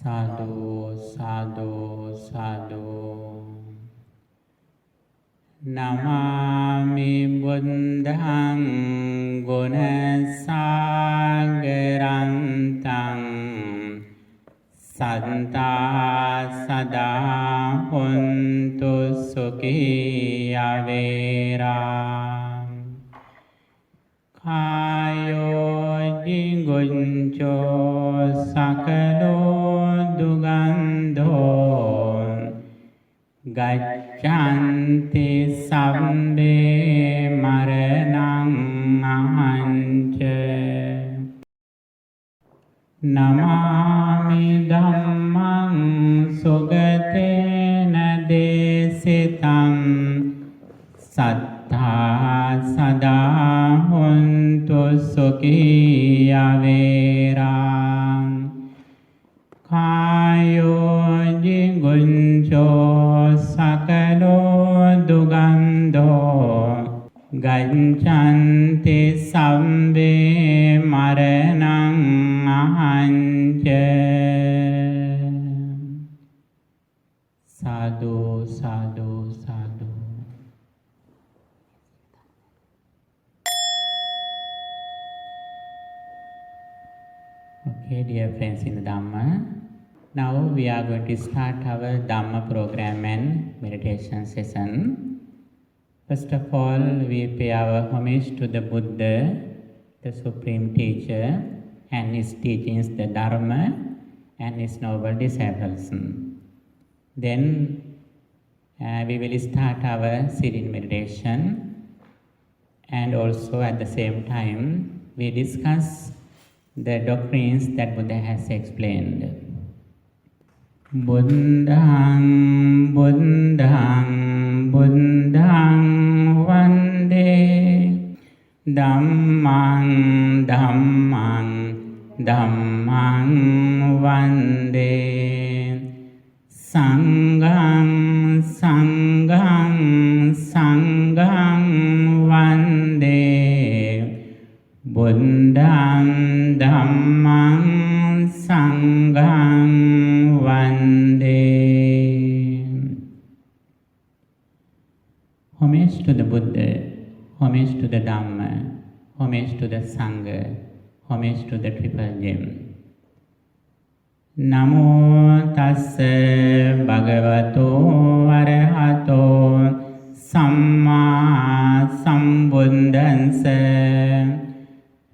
Sadhu, sadhu, sadhu. Namami buddhang gunasagarantam santa sada huntu sukhiya vera kayo jinguncho sakalo dugandho gaccanti sabbe maranang ahanca namami dhammang sugatena desitam sattha sada huntu sukhiya vera kayo jinguncho sakalo dugandho gaccanti sabbe maranang ahanca. Sadhu, sadhu, sadhu. Okay, dear friends in the Dhamma, now we are going to start our Dhamma program and meditation session. First of all, we pay our homage to the Buddha, the Supreme Teacher, and his teachings, the Dharma, and his noble disciples. Then we will start our sitting meditation, and also at the same time we discuss the doctrines that Buddha has explained. Buddhang, Buddhang, Buddhang vande, Dhammang, Dhammang, Dhammang vande, Sanghang, Sanghang, Sanghang vande, Buddhang, Dhammang, Sanghang vande. Homage to the Buddha, homage to the Dhamma, homage to the Sangha, homage to the Triple Gem. Namo tassa bhagavato arahato samma sambuddhassa.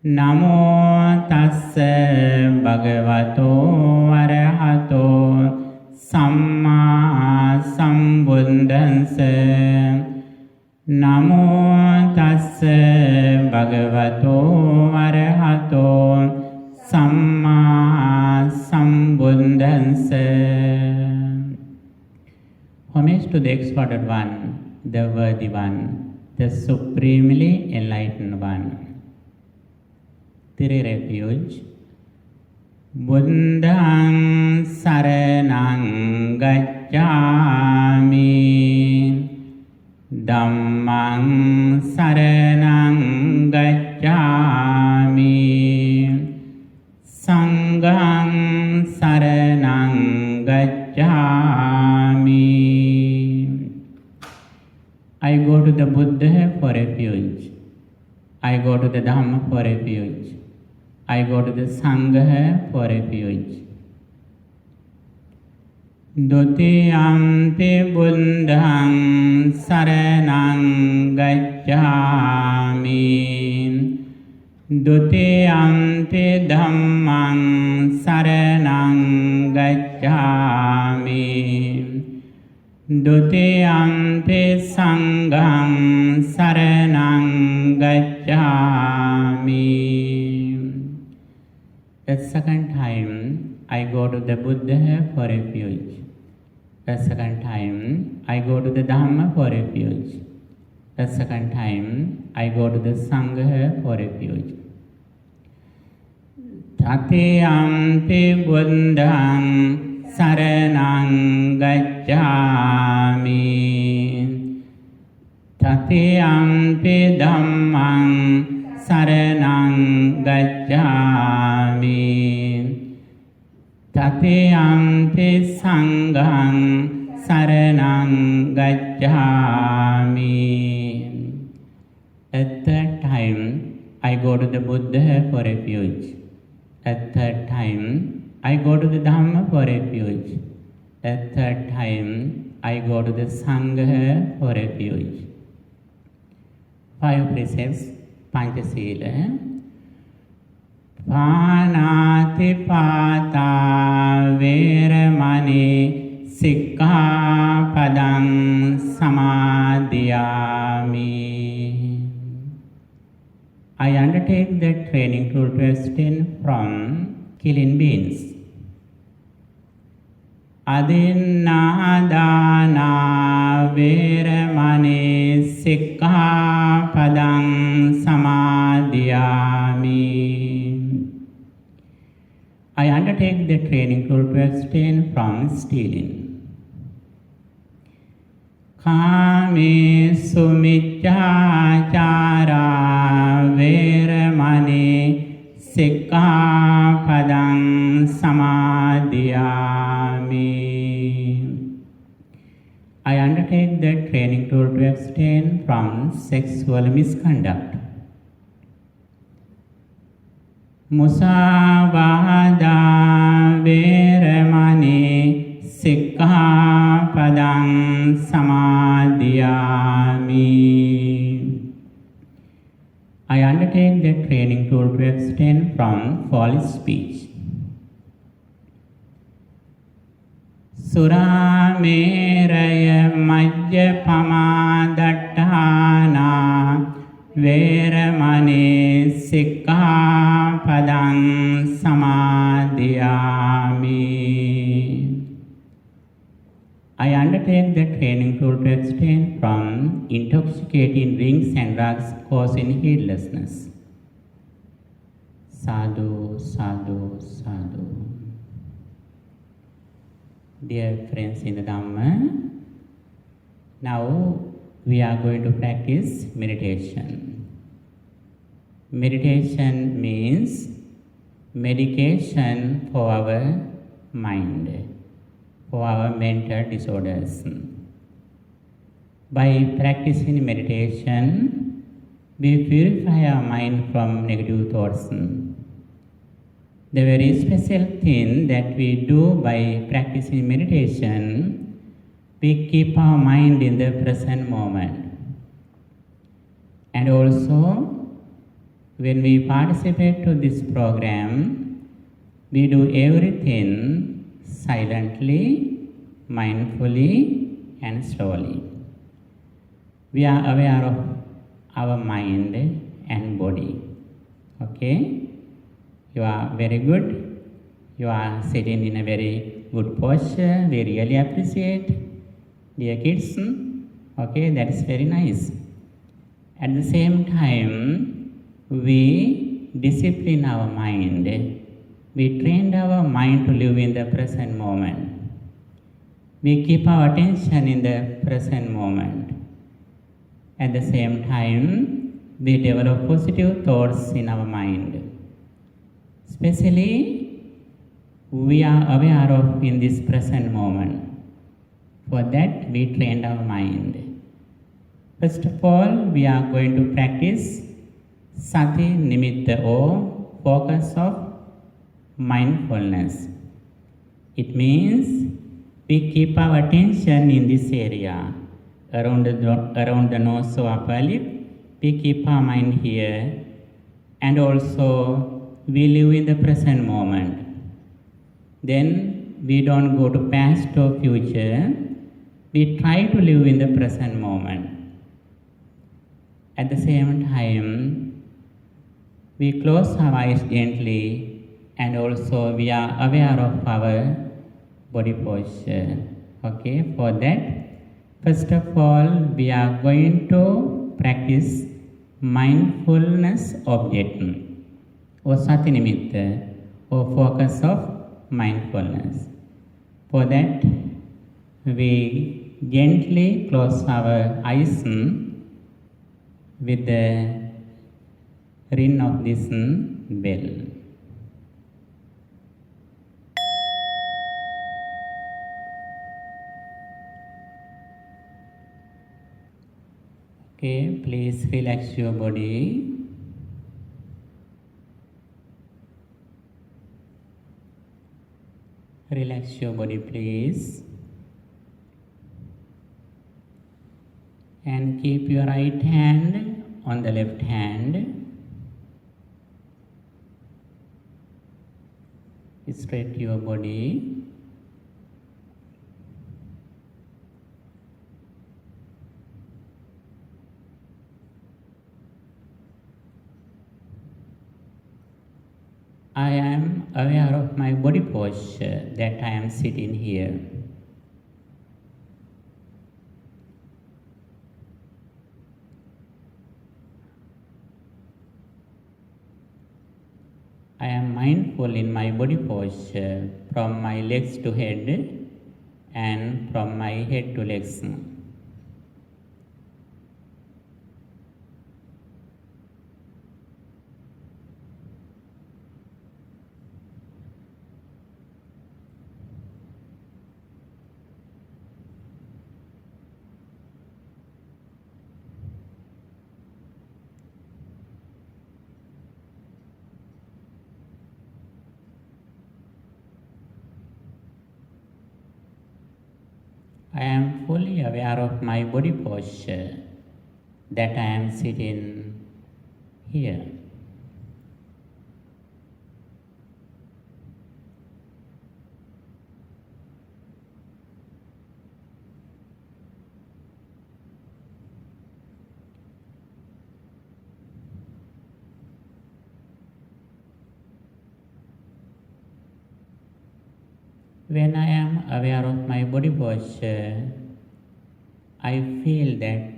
Namo tassa bhagavato arahato samma sambuddhassa. Namo tassa bhagavato arahato samma sambuddhassa. Homage to the exalted one, the worthy one, the supremely enlightened one. Three refuge. Buddhang saranang gacchami, Dhammang saranang gacchami, Sanghang saranang gacchami. I go to the Buddha for refuge. I go to the Dhamma for refuge. I go to the Sangha for refuge. Dutiyampi buddhang saranang gacchami, Dutiyampi dhammang saranang gacchami, Dutiyampi sanghang saranang gacchami. The second time I go to the Buddha for refuge. The second time I go to the Dhamma for refuge. The second time I go to the Sangha for refuge. Tatiyampi buddhang saranang gacchami, Tatiyampi dhammang saranang gacchami, Tatiyampi sangham saranam gacchami. At third time, I go to the Buddha for refuge. At third time, I go to the Dhamma for refuge. At third time, I go to the Sangha for refuge. 5 precepts, Panchasila. Pānātipātā veramani sikkhapadam samadhiyāmi. I undertake the training to abstain from killing beings. Adinādānā veramani sikkhapadam samadhiyāmi. I undertake the training to abstain from stealing. Kāmesu miccācārā veramani sikkhapadam samadhiyāmi. I undertake the training to abstain from sexual misconduct. Musāvādā veramani sikkhapadam samadhiyāmi. I undertake the training to abstain from foul speech. Surāmeraya majjapamā daṭṭhānā veramani sikkhapadam samadhiyāmi. I undertake the training to abstain from intoxicating drinks and drugs causing heedlessness. Sadhu, sadhu, sadhu. Dear friends in the Dhamma, now we are going to practice meditation. Meditation means medication for our mind, for our mental disorders. By practicing meditation, we purify our mind from negative thoughts. The very special thing that we do by practicing meditation, we keep our mind in the present moment. And also, when we participate to this program, we do everything silently, mindfully, and slowly. We are aware of our mind and body. Okay? You are very good. You are sitting in a very good posture. We really appreciate. Dear kids, okay, that is very nice. At the same time, we discipline our mind. We train our mind to live in the present moment. We keep our attention in the present moment. At the same time, we develop positive thoughts in our mind. Especially, we are aware of in this present moment. For that, we train our mind. First of all, we are going to practice Sati Nimitta or focus of mindfulness. It means we keep our attention in this area, around the nose or upper lip. We keep our mind here, and also we live in the present moment. Then we don't go to past or future. We try to live in the present moment. At the same time, we close our eyes gently, and also we are aware of our body posture. Okay, for that, first of all, we are going to practice mindfulness object or Sati Nimitta or focus of mindfulness. For that, we gently close our eyes with the ring of this bell. Okay, please relax your body. Relax your body, please. And keep your right hand on the left hand. Straight your body. I am aware of my body posture that I am sitting here. I am mindful in my body posture from my legs to head and from my head to legs. I am fully aware of my body posture that I am sitting here. When I am aware of my body posture, I feel that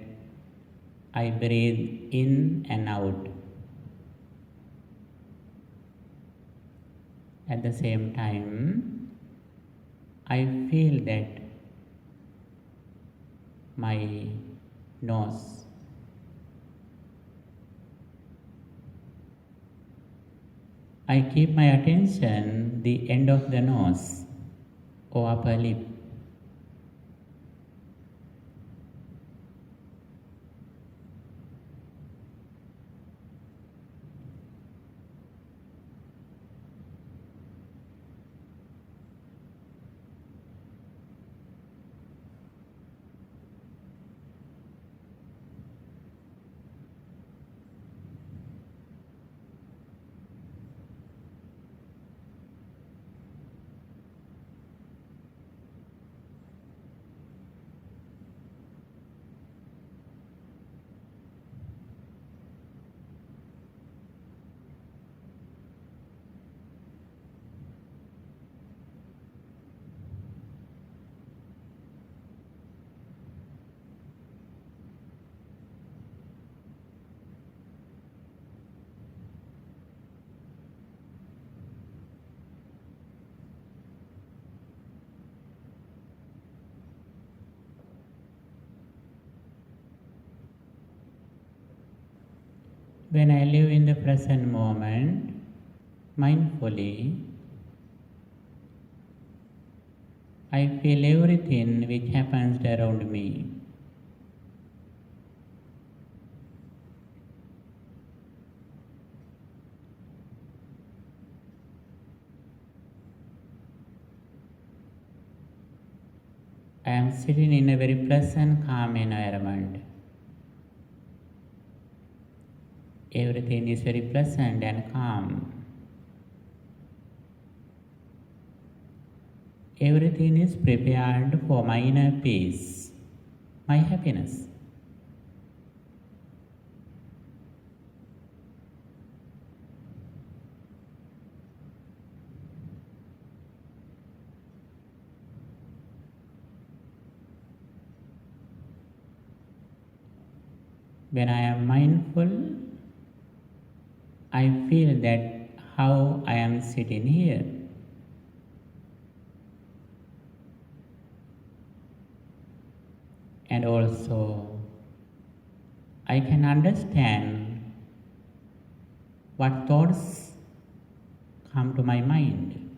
I breathe in and out. At the same time, I feel that my nose I keep my attention the end of the nose or upper lip. When I live in the present moment, mindfully, I feel everything which happens around me. I am sitting in a very pleasant, calm environment. Everything is very pleasant and calm. Everything is prepared for my inner peace, my happiness. When I am mindful, I feel that how I am sitting here. And also, I can understand what thoughts come to my mind.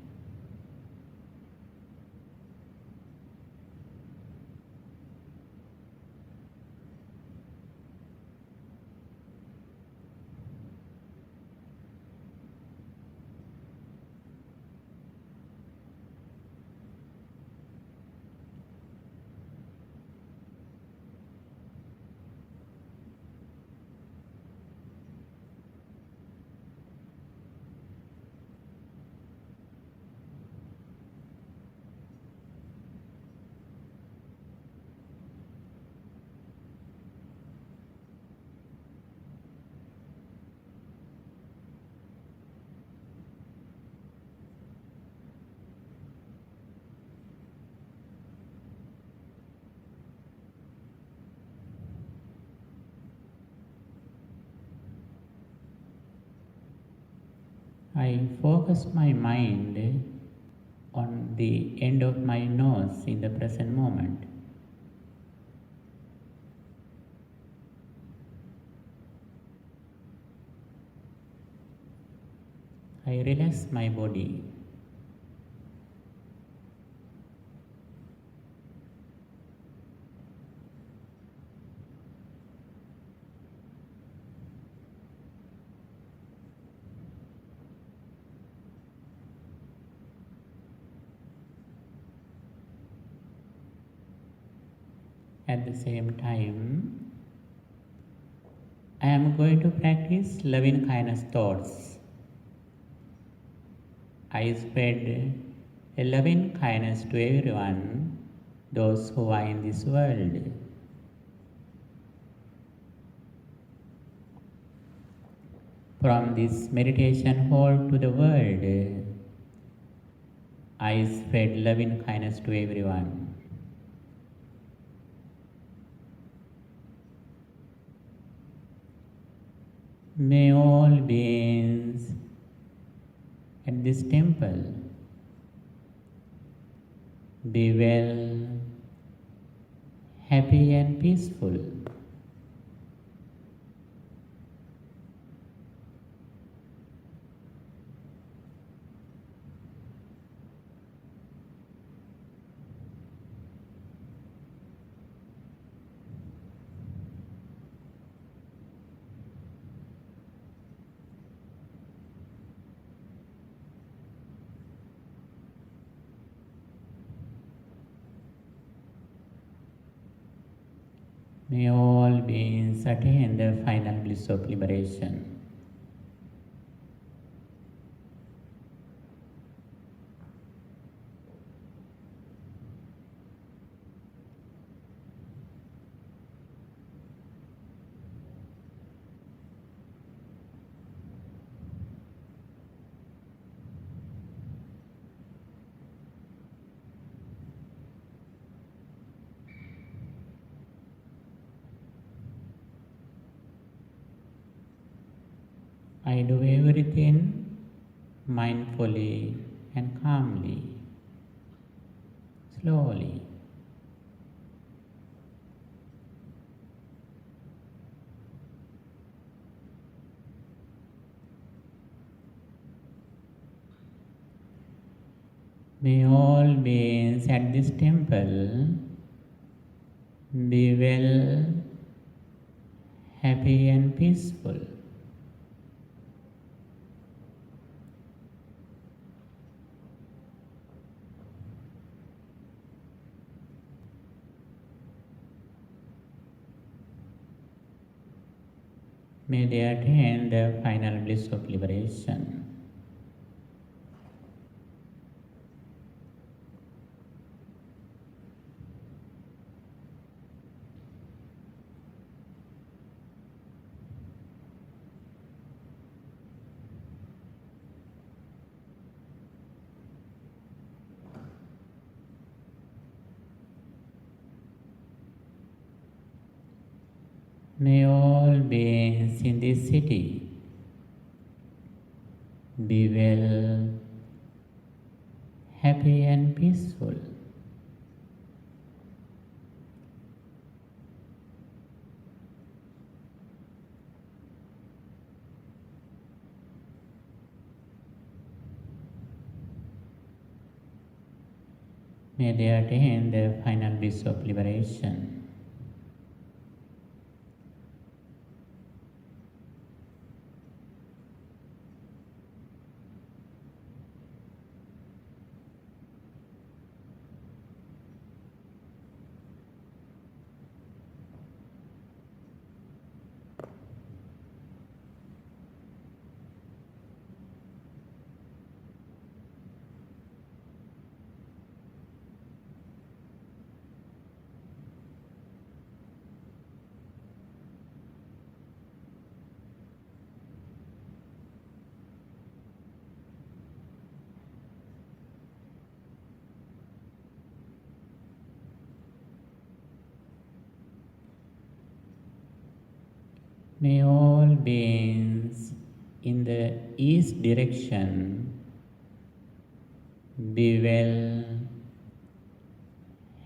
I focus my mind on the end of my nose in the present moment. I relax my body. At the same time, I am going to practice loving kindness thoughts. I spread a loving kindness to everyone, those who are in this world. From this meditation hall to the world, I spread loving kindness to everyone. May all beings at this temple be well, happy and peaceful. May all beings attain the final bliss of liberation. I do everything mindfully and calmly, slowly. May all beings at this temple be well, happy and peaceful. May they attain the final bliss of liberation. May all beings in this city be well, happy and peaceful. May they attain the final bliss of liberation. May all beings in the east direction, be well,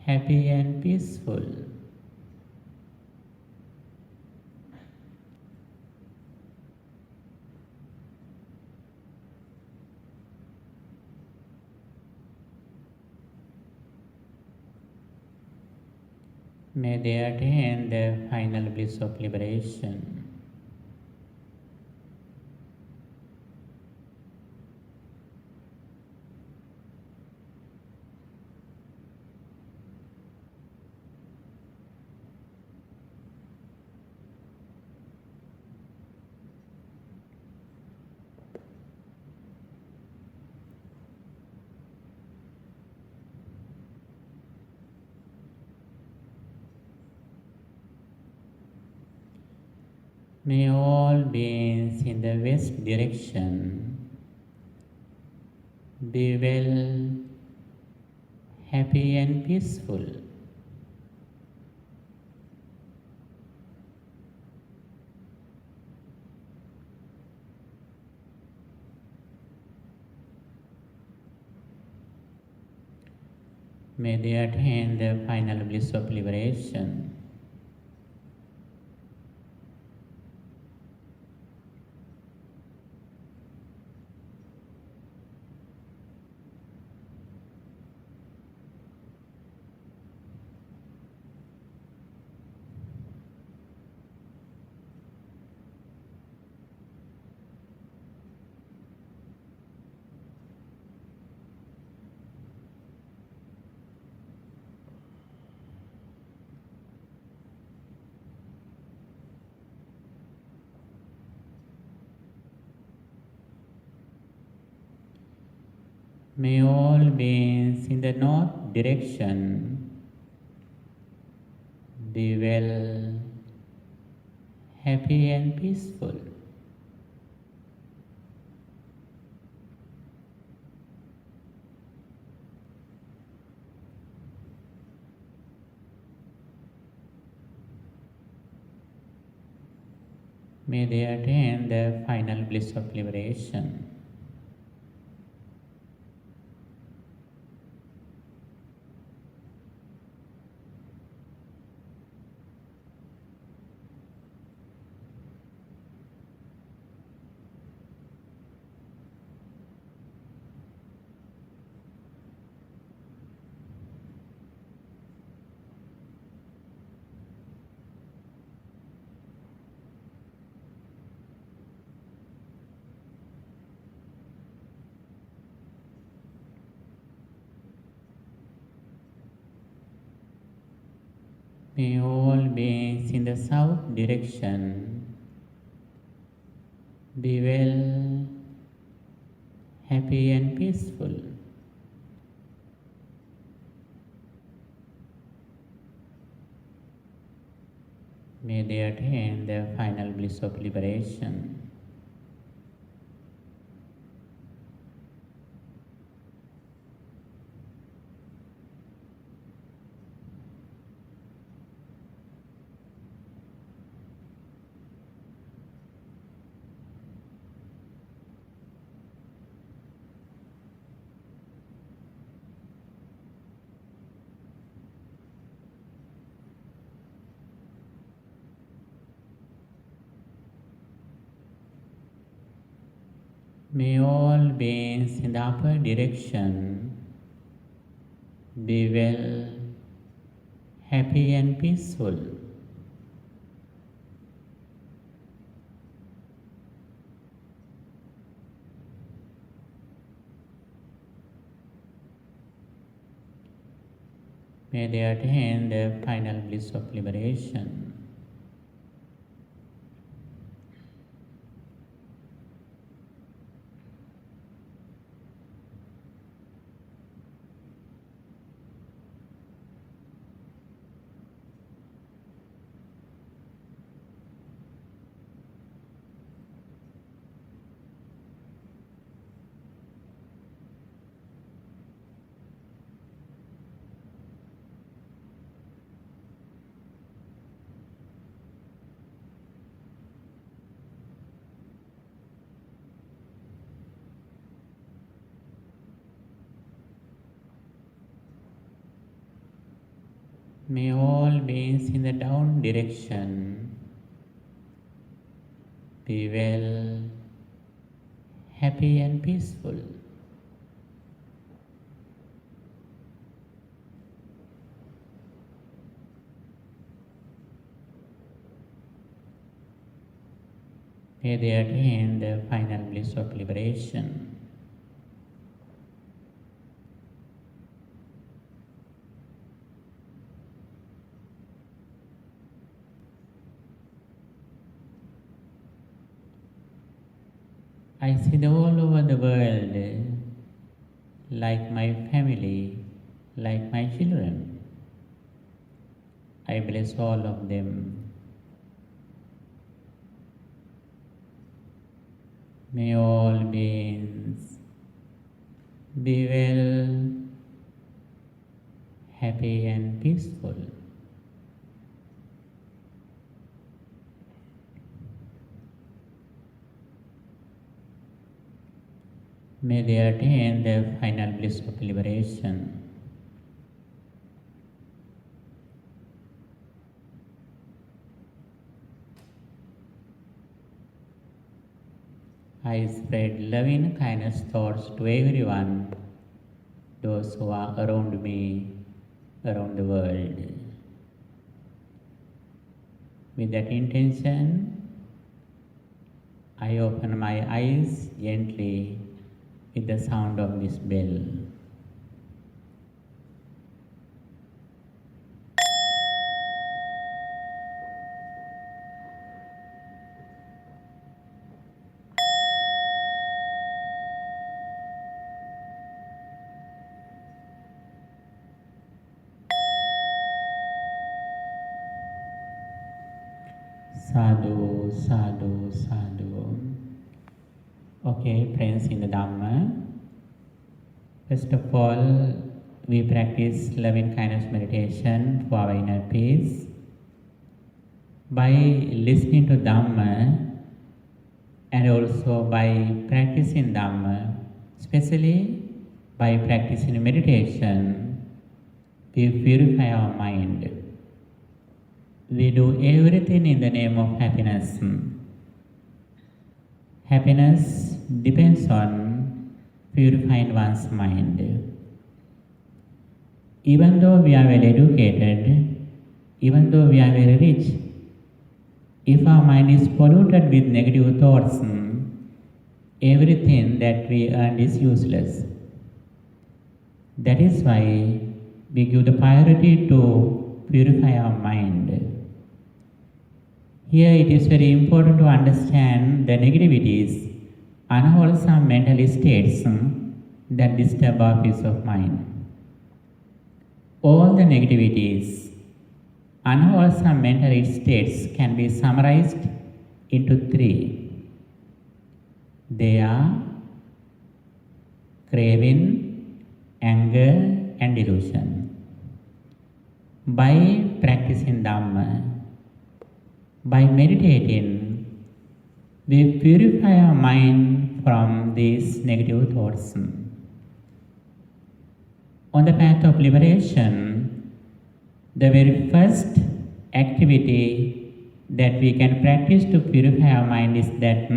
happy and peaceful. May they attain the final bliss of liberation. May all beings in the west direction be well, happy and peaceful. May they attain the final bliss of liberation. May all beings in the north direction be well, happy and peaceful. May they attain the final bliss of liberation. May all beings in the south direction be well, happy and peaceful. May they attain the final bliss of liberation. May all beings in the upper direction be well, happy and peaceful. May they attain the final bliss of liberation. May all beings in the down direction be well, happy and peaceful. May they attain the final bliss of liberation. I see them all over the world, like my family, like my children. I bless all of them. May all beings be well, happy and peaceful. May they attain the final bliss of liberation. I spread loving kindness thoughts to everyone, those who are around me, around the world. With that intention, I open my eyes gently with the sound of this bell. Sadhu, sadhu, sadhu. Okay, friends in the Dhamma. First of all, we practice loving kindness meditation for our inner peace. By listening to Dhamma and also by practicing Dhamma, especially by practicing meditation, we purify our mind. We do everything in the name of happiness. Happiness depends on purifying one's mind. Even though we are well educated, even though we are very rich, if our mind is polluted with negative thoughts, everything that we earn is useless. That is why we give the priority to purify our mind. Here it is very important to understand the negativities, unwholesome mental states that disturb our peace of mind. All the negativities, unwholesome mental states can be summarized into three. They are craving, anger and delusion. By practicing Dhamma, by meditating, we purify our mind from these negative thoughts. On the path of liberation, the very first activity that we can practice to purify our mind is that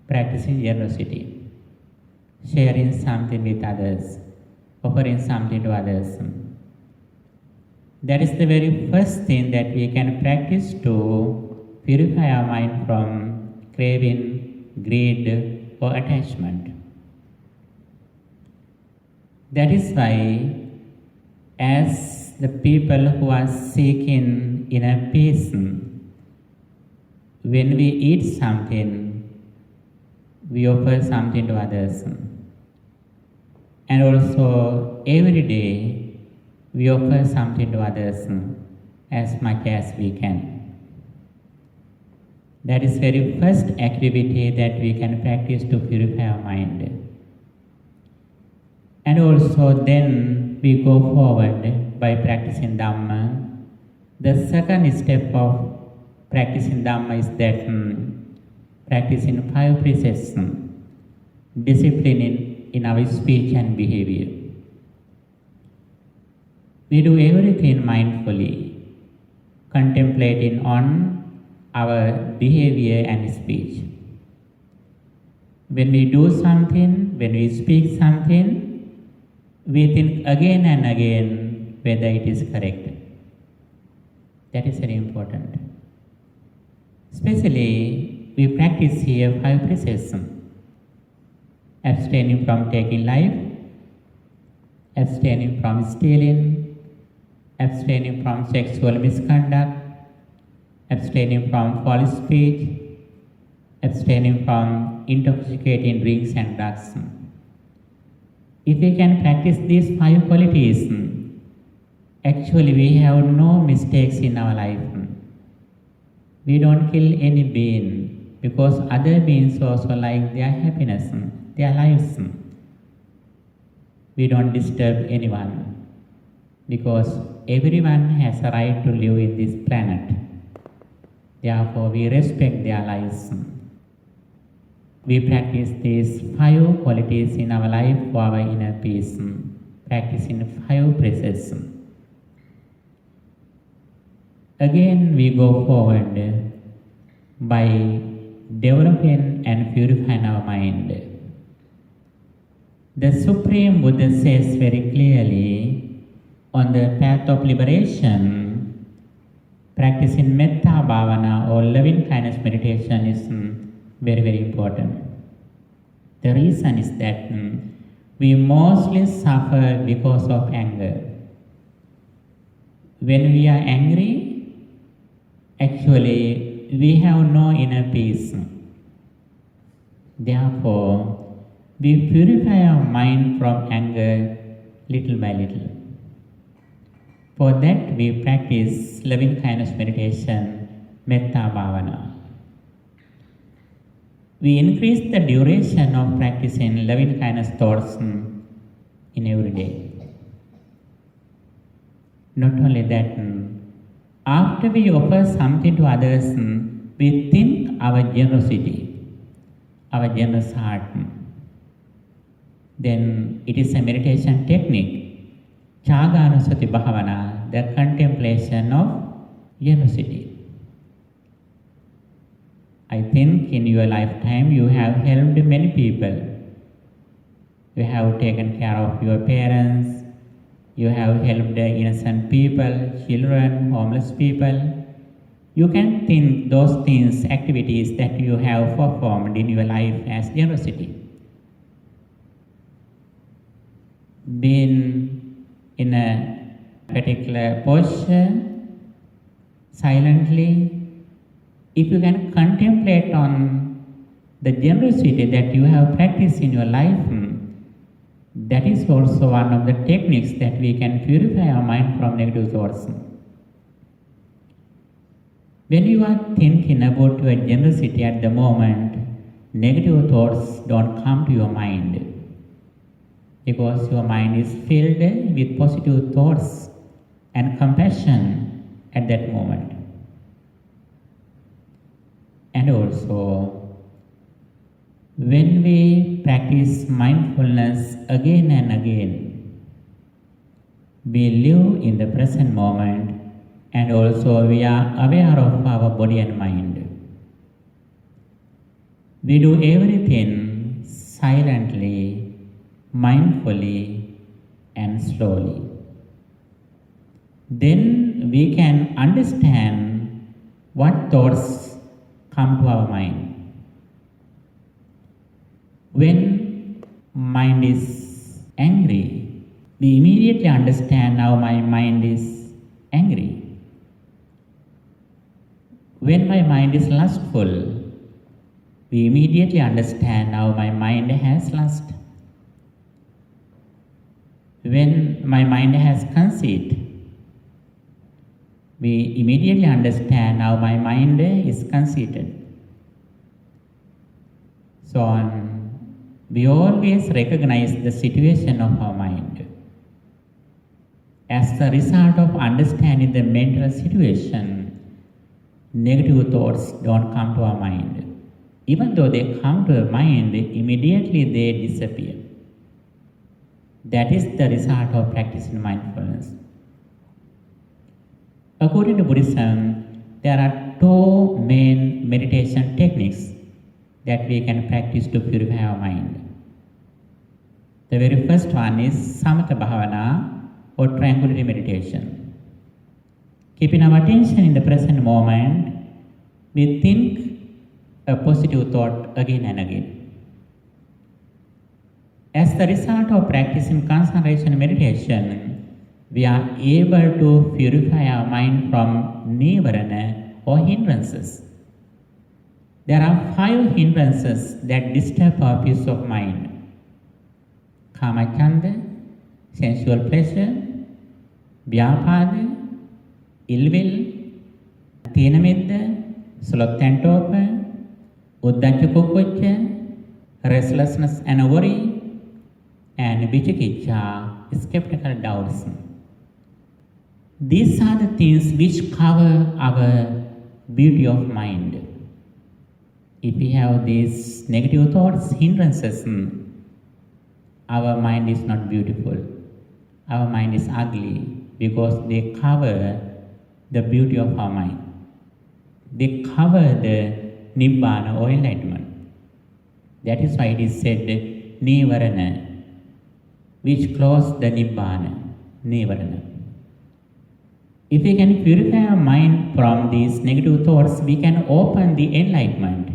practicing generosity, sharing something with others, offering something to others. That is the very first thing that we can practice to purify our mind from craving, greed or attachment. That is why, as the people who are seeking inner peace, when we eat something, we offer something to others. And also every day, we offer something to others as much as we can. That is very first activity that we can practice to purify our mind. And also then we go forward by practicing Dhamma. The second step of practicing Dhamma is that practicing 5 precepts, discipline in our speech and behavior. We do everything mindfully, contemplating on our behavior and speech. When we do something, when we speak something, we think again and again whether it is correct. That is very important. Especially, we practice here 5 precepts. Abstaining from taking life, abstaining from stealing, abstaining from sexual misconduct, abstaining from false speech, abstaining from intoxicating drinks and drugs. If we can practice these 5 qualities, actually we have no mistakes in our life. We don't kill any being because other beings also like their happiness, their lives. We don't disturb anyone because everyone has a right to live in this planet. Therefore, we respect their lives. We practice these 5 qualities in our life for our inner peace. Practicing 5 precepts. Again, we go forward by developing and purifying our mind. The Supreme Buddha says very clearly, on the path of liberation, practicing metta bhavana or loving kindness meditation is very, very important. The reason is that we mostly suffer because of anger. When we are angry, actually we have no inner peace. Therefore, we purify our mind from anger little by little. For that, we practice loving kindness meditation, metta bhavana. We increase the duration of practicing loving kindness thoughts in every day. Not only that, after we offer something to others, we think our generosity, our generous heart. Then it is a meditation technique, Chaganusati Bhavana, the contemplation of generosity. I think in your lifetime you have helped many people. You have taken care of your parents, you have helped innocent people, children, homeless people. You can think those things, activities that you have performed in your life as generosity. Being in a particular posture, silently, if you can contemplate on the generosity that you have practiced in your life, that is also one of the techniques that we can purify our mind from negative thoughts. When you are thinking about your generosity at the moment, negative thoughts don't come to your mind, because your mind is filled with positive thoughts and compassion at that moment. And also, when we practice mindfulness again and again, we live in the present moment, and also we are aware of our body and mind. We do everything silently, mindfully and slowly. Then we can understand what thoughts come to our mind. When mind is angry, we immediately understand how my mind is angry. When my mind is lustful, we immediately understand how my mind has lust. When my mind has conceit, we immediately understand how my mind is conceited. So we always recognize the situation of our mind. As the result of understanding the mental situation, negative thoughts don't come to our mind. Even though they come to our mind, immediately they disappear. That is the result of practicing mindfulness. According to Buddhism, there are two main meditation techniques that we can practice to purify our mind. The very first one is Samatha Bhavana or tranquility meditation. Keeping our attention in the present moment, we think a positive thought again and again. As the result of practicing concentration meditation, we are able to purify our mind from nivarana or hindrances. There are 5 hindrances that disturb our peace of mind. Kamachanda, sensual pleasure, vyapada, ill will, thinamidda, sloth and torpor, uddhacca kukucca, restlessness and worry, and vicikicca, skeptical doubts. These are the things which cover our beauty of mind. If we have these negative thoughts, hindrances, our mind is not beautiful. Our mind is ugly because they cover the beauty of our mind. They cover the nibbana or enlightenment. That is why it is said nivarana, which close the nibbana, nivarana. If we can purify our mind from these negative thoughts, we can open the enlightenment,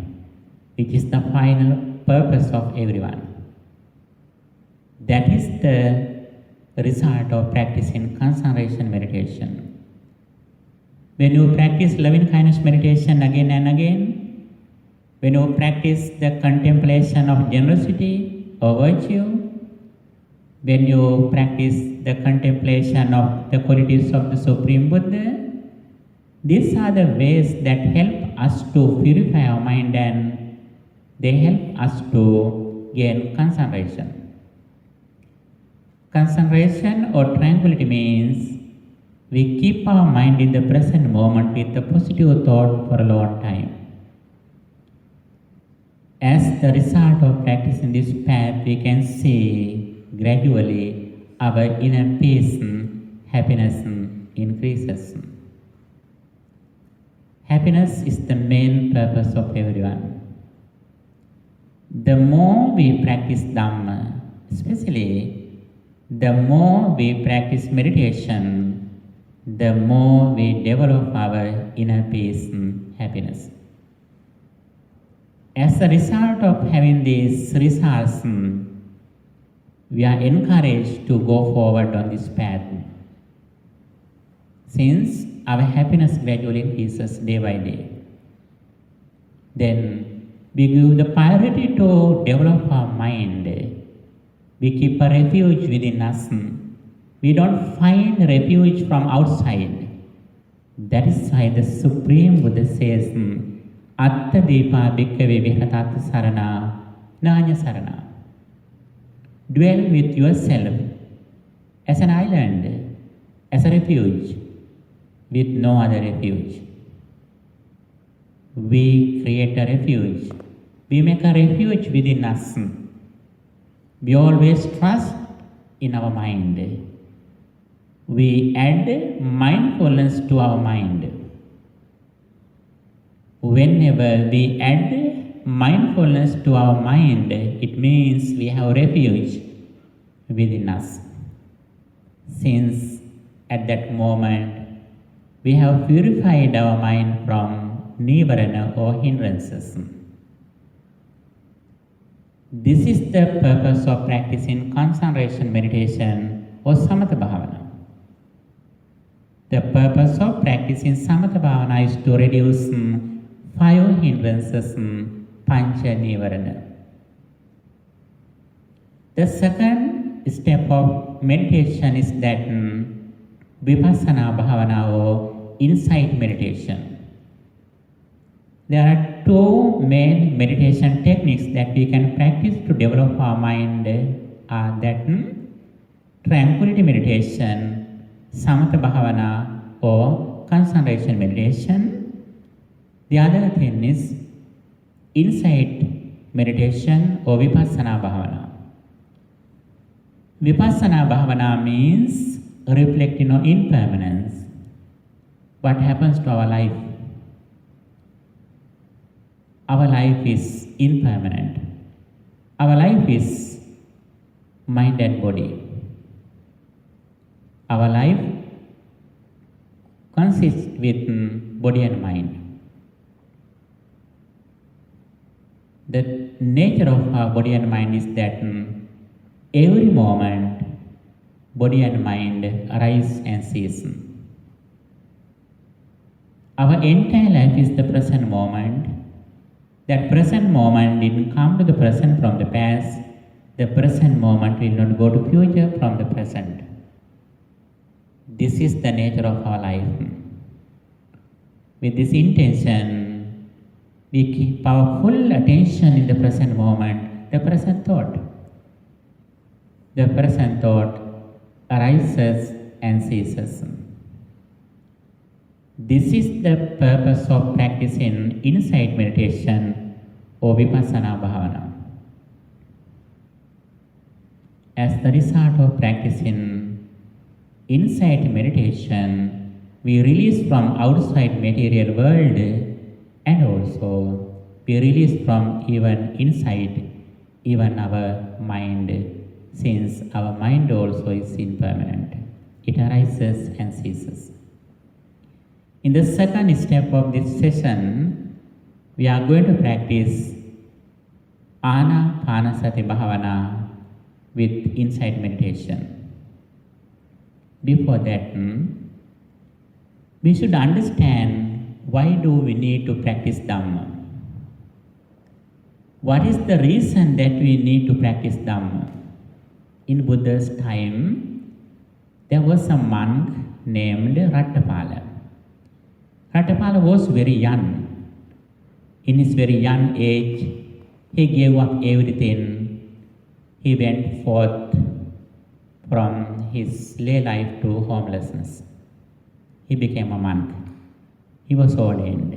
which is the final purpose of everyone. That is the result of practicing concentration meditation. When you practice loving kindness meditation again and again, when you practice the contemplation of generosity or virtue, when you practice the contemplation of the qualities of the Supreme Buddha, these are the ways that help us to purify our mind and they help us to gain concentration. Concentration or tranquility means we keep our mind in the present moment with a positive thought for a long time. As the result of practicing this path, we can see gradually our inner peace, happiness increases. Happiness is the main purpose of everyone. The more we practice Dhamma, especially the more we practice meditation, the more we develop our inner peace, happiness. As a result of having these results, we are encouraged to go forward on this path. Since our happiness gradually increases day by day, then we give the priority to develop our mind. We keep a refuge within us. We don't find refuge from outside. That is why the Supreme Buddha says, Atta Deepa Bhikkhave Vihatatta Sarana Nanya Sarana. Dwell with yourself as an island, as a refuge, with no other refuge. We create a refuge. We make a refuge within us. We always trust in our mind. We add mindfulness to our mind. Whenever we add mindfulness to our mind, it means we have refuge within us. Since at that moment we have purified our mind from nivarana or hindrances. This is the purpose of practicing concentration meditation or samatha bhavana. The purpose of practicing samatha bhavana is to reduce 5 hindrances, pancha nivarana. The second step of meditation is that vipassana bhavana or insight meditation. There are 2 main meditation techniques that we can practice to develop our mind are that tranquility meditation, samatha bhavana or concentration meditation. The other thing is insight meditation or vipassana bhavana. Vipassana bhavana means reflecting on impermanence. what happens to our life? Our life is impermanent. Our life is mind and body. Our life consists with body and mind. The nature of our body and mind is that every moment body and mind arise and cease. Our entire life is the present moment. That present moment didn't come to the present from the past. The present moment will not go to future from the present. This is the nature of our life. With this intention, we keep our full attention in the present moment, the present thought. The present thought arises and ceases. This is the purpose of practicing insight meditation or vipassana bhavana. As the result of practicing insight meditation, we release from outside material world and also we release from even inside, even our mind, since our mind also is impermanent. It arises and ceases. In the second step of this session, we are going to practice Anapanasati Bhavana with insight meditation. Before that, we should understand why do we need to practice Dhamma. What is the reason that we need to practice Dhamma? In Buddha's time, there was a monk named Rattapala. Rattapala was very young. In his very young age, he gave up everything. He went forth from his lay life to homelessness. He became a monk. He was ordained.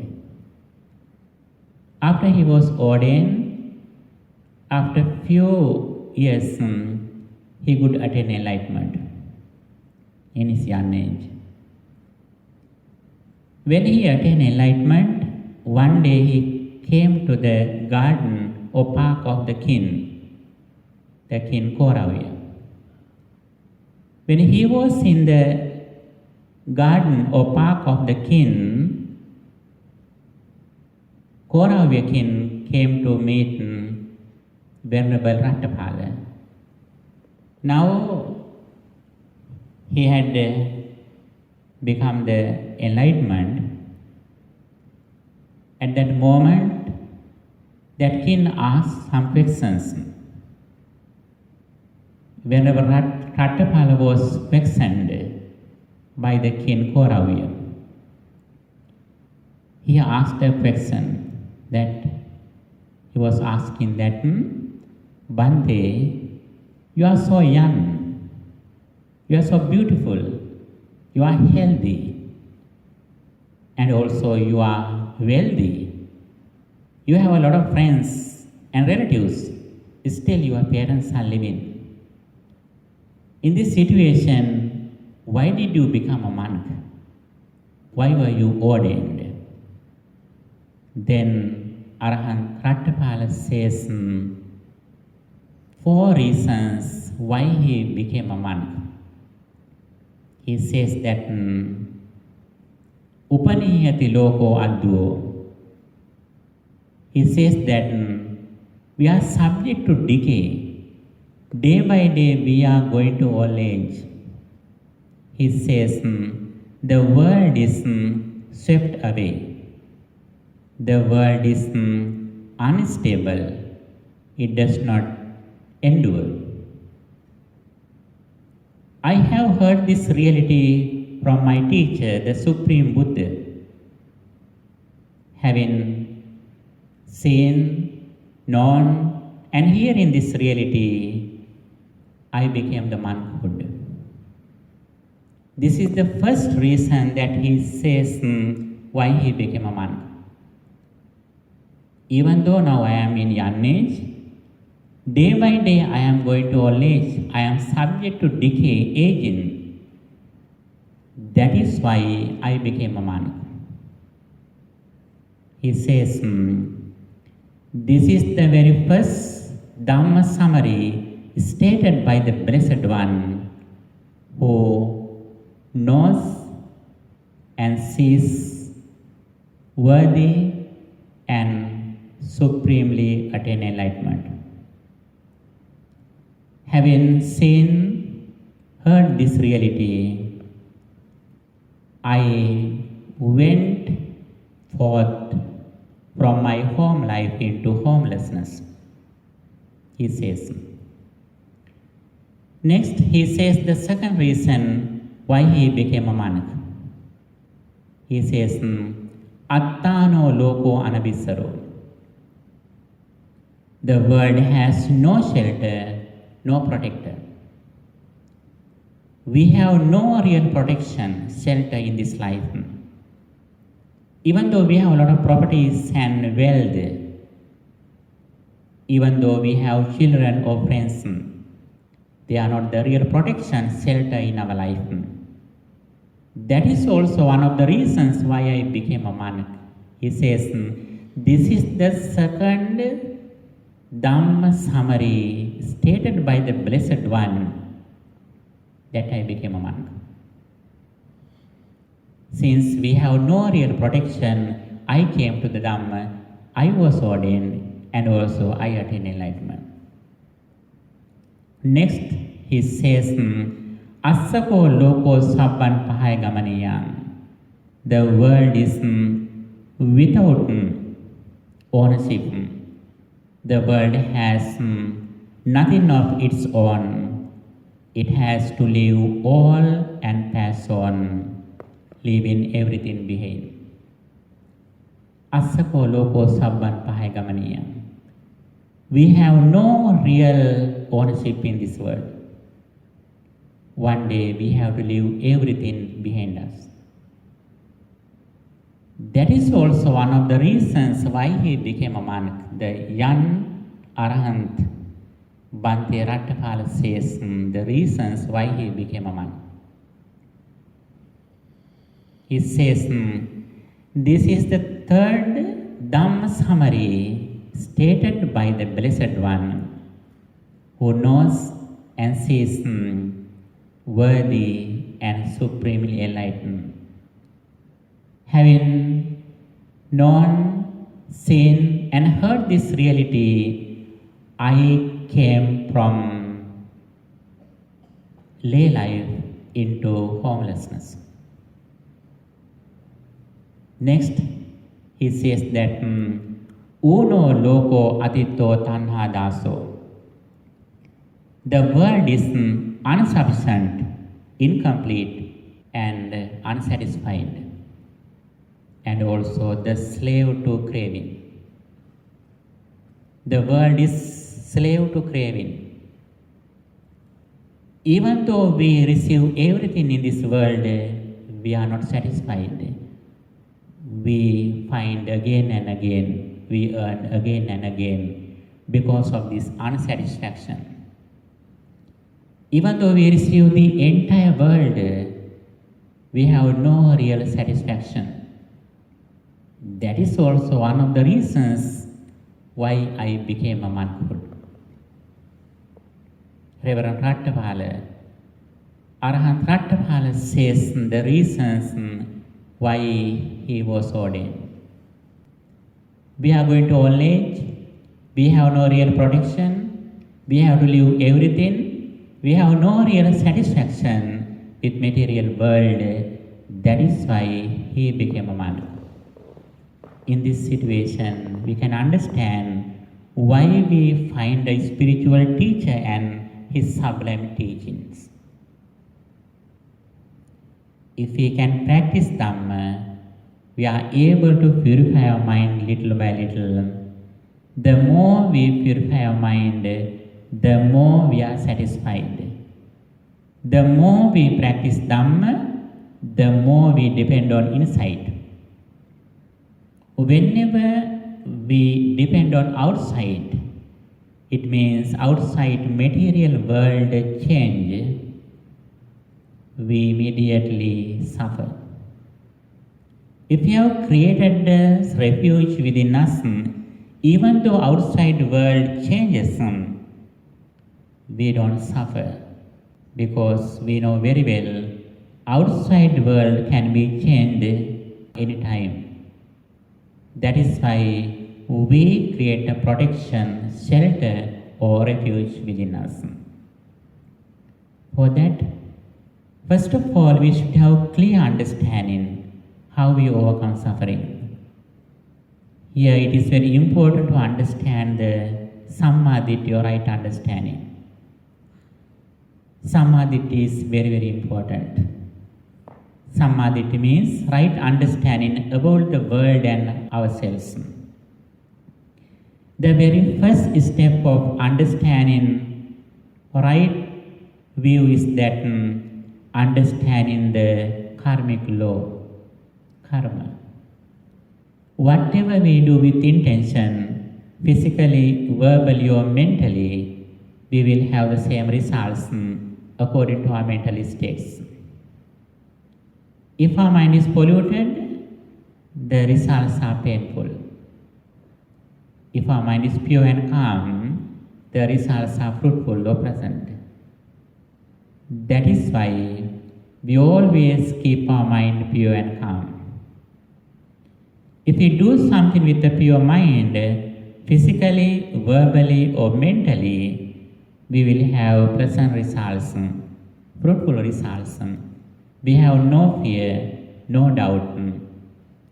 After he was ordained, after few years, he could attain enlightenment in his young age. When he attained enlightenment, one day he came to the garden or park of the king Kauravya. When he was in the garden or park of the king, Kauravya king came to meet Venerable Rattapala. Now he had become the enlightenment. At that moment, that king asked some questions. Whenever Rattapala was questioned by the king Kauravya, he asked a question that he was asking that, Bhante, you are so young, you are so beautiful, you are healthy, and also you are wealthy. You have a lot of friends and relatives. Still your parents are living. In this situation, why did you become a monk? Why were you ordained? Then Arahant Rattapala says 4 reasons why he became a monk. He says that Upanihati loko adduo. He says that we are subject to decay. Day by day we are going to old age. He says the world is swept away. The world is unstable. It does not endure. I have heard this reality from my teacher, the Supreme Buddha. Having seen, known, and hearing this reality, I became the monkhood. This is the first reason that he says why he became a monk. Even though now I am in young age, day by day I am going to old age. I am subject to decay, aging. That is why I became a monk. He says, this is the very first Dhamma summary stated by the Blessed One, who knows and sees worthy and supremely attain enlightenment. Having seen, heard this reality, I went forth from my home life into homelessness, he says. Next, he says the second reason why he became a monk. He says, Attano loko anabissaro. The world has no shelter, no protector. We have no real protection, shelter in this life. Even though we have a lot of properties and wealth, even though we have children or friends, they are not the real protection, shelter in our life. That is also one of the reasons why I became a monk. He says, this is the second Dhamma summary stated by the Blessed One that I became a monk. Since we have no real protection, I came to the Dhamma, I was ordained, and also I attained enlightenment. Next, he says, Assako loko sabban pahai gamaniyam. The world is without ownership. The world has nothing of its own. It has to leave all and pass on, leaving everything behind. Assako loko sabban pahai gamaniyam. We have no real ownership in this world. One day we have to leave everything behind us. That is also one of the reasons why he became a monk. The young Arahant Bhante Rattapala says the reasons why he became a monk. He says, this is the third Dhamma summary stated by the Blessed One, who knows and sees worthy and supremely enlightened. Having known, seen, and heard this reality, I came from lay life into homelessness. Next, he says that Uno loko atito tanha daso. The world is insufficient, incomplete, and unsatisfied, and also the slave to craving. The world is slave to craving. Even though we receive everything in this world, we are not satisfied. We find again and again, we earn again and again because of this unsatisfaction. Even though we receive the entire world, we have no real satisfaction. That is also one of the reasons why I became a monk. Reverend Rattapala, Arahant Rattapala says the reasons why he was ordained. We are going to old age, we have no real protection, we have to leave everything, we have no real satisfaction with material world. That is why he became a monk. In this situation, we can understand why we find a spiritual teacher and his sublime teachings. If we can practice Dhamma, we are able to purify our mind little by little. The more we purify our mind, the more we are satisfied. The more we practice Dhamma, the more we depend on insight. Whenever we depend on outside, it means outside material world change. we immediately suffer. If we have created a refuge within us, even though outside world changes, we don't suffer, because we know very well outside world can be changed anytime. That is why we create a protection, shelter or refuge within us. For that, first of all, we should have clear understanding how we overcome suffering. Here it is very important to understand the Sammaditthi or right understanding. Sammaditthi is very, very important. Sammaditthi means right understanding about the world and ourselves. The very first step of understanding right view is that understanding the karmic law, karma. Whatever we do with intention, physically, verbally or mentally, we will have the same results according to our mental states. If our mind is polluted, the results are painful. If our mind is pure and calm, the results are fruitful or pleasant. That is why we always keep our mind pure and calm. If we do something with a pure mind, physically, verbally or mentally, we will have pleasant results, fruitful results. We have no fear, no doubt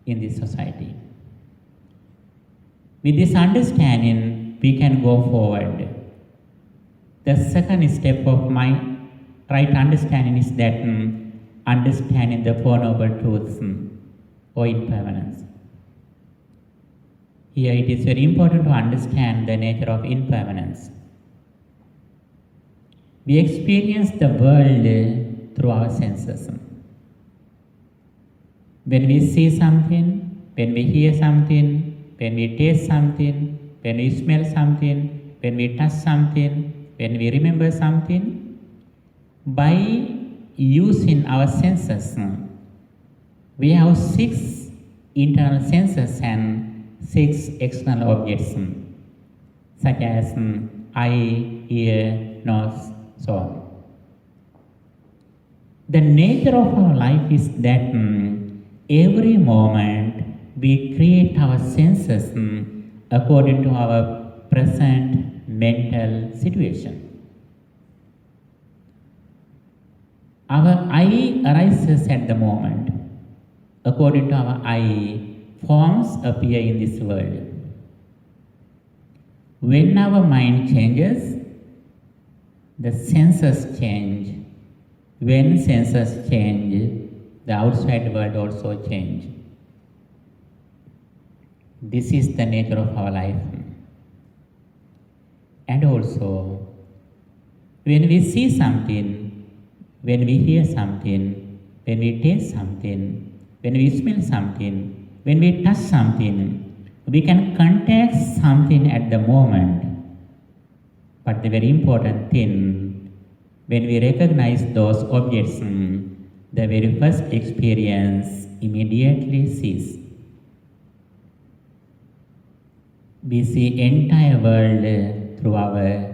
in this society. With this understanding, we can go forward. The second step of my right understanding is that understanding the Four Noble Truths or impermanence. Here it is very important to understand the nature of impermanence. We experience the world through our senses. When we see something, when we hear something, when we taste something, when we smell something, when we touch something, when we remember something, by using our senses, we have 6 internal senses and 6 external objects, such as eye, ear, nose, so on. The nature of our life is that every moment we create our senses according to our present mental situation. Our eye arises at the moment. According to our eye, forms appear in this world. When our mind changes, the senses change. When senses change, the outside world also change. This is the nature of our life. And also, when we see something, when we hear something, when we taste something, when we smell something, when we touch something, we can contact something at the moment. But the very important thing, when we recognize those objects, the very first experience immediately ceases. We see entire world through our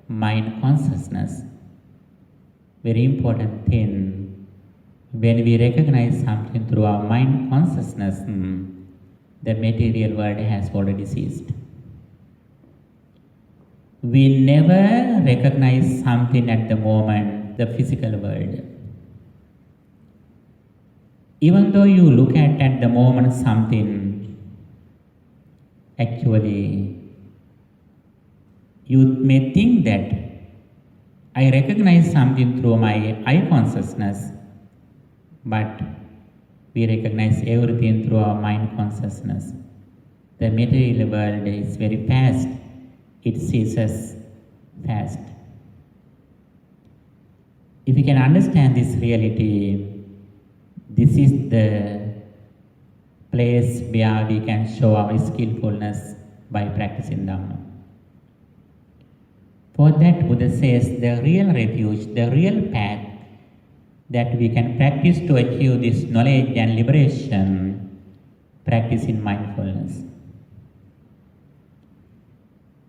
mind consciousness. Very important thing, when we recognize something through our mind consciousness, the material world has already ceased. We never recognize something at the moment, the physical world. Even though you look at the moment something, actually, you may think that I recognize something through my eye consciousness, but we recognize everything through our mind consciousness. The material world is very fast. It ceases fast. If we can understand this reality, this is the place where we can show our skillfulness by practicing Dhamma. For that, Buddha says the real refuge, the real path that we can practice to achieve this knowledge and liberation, practice in mindfulness.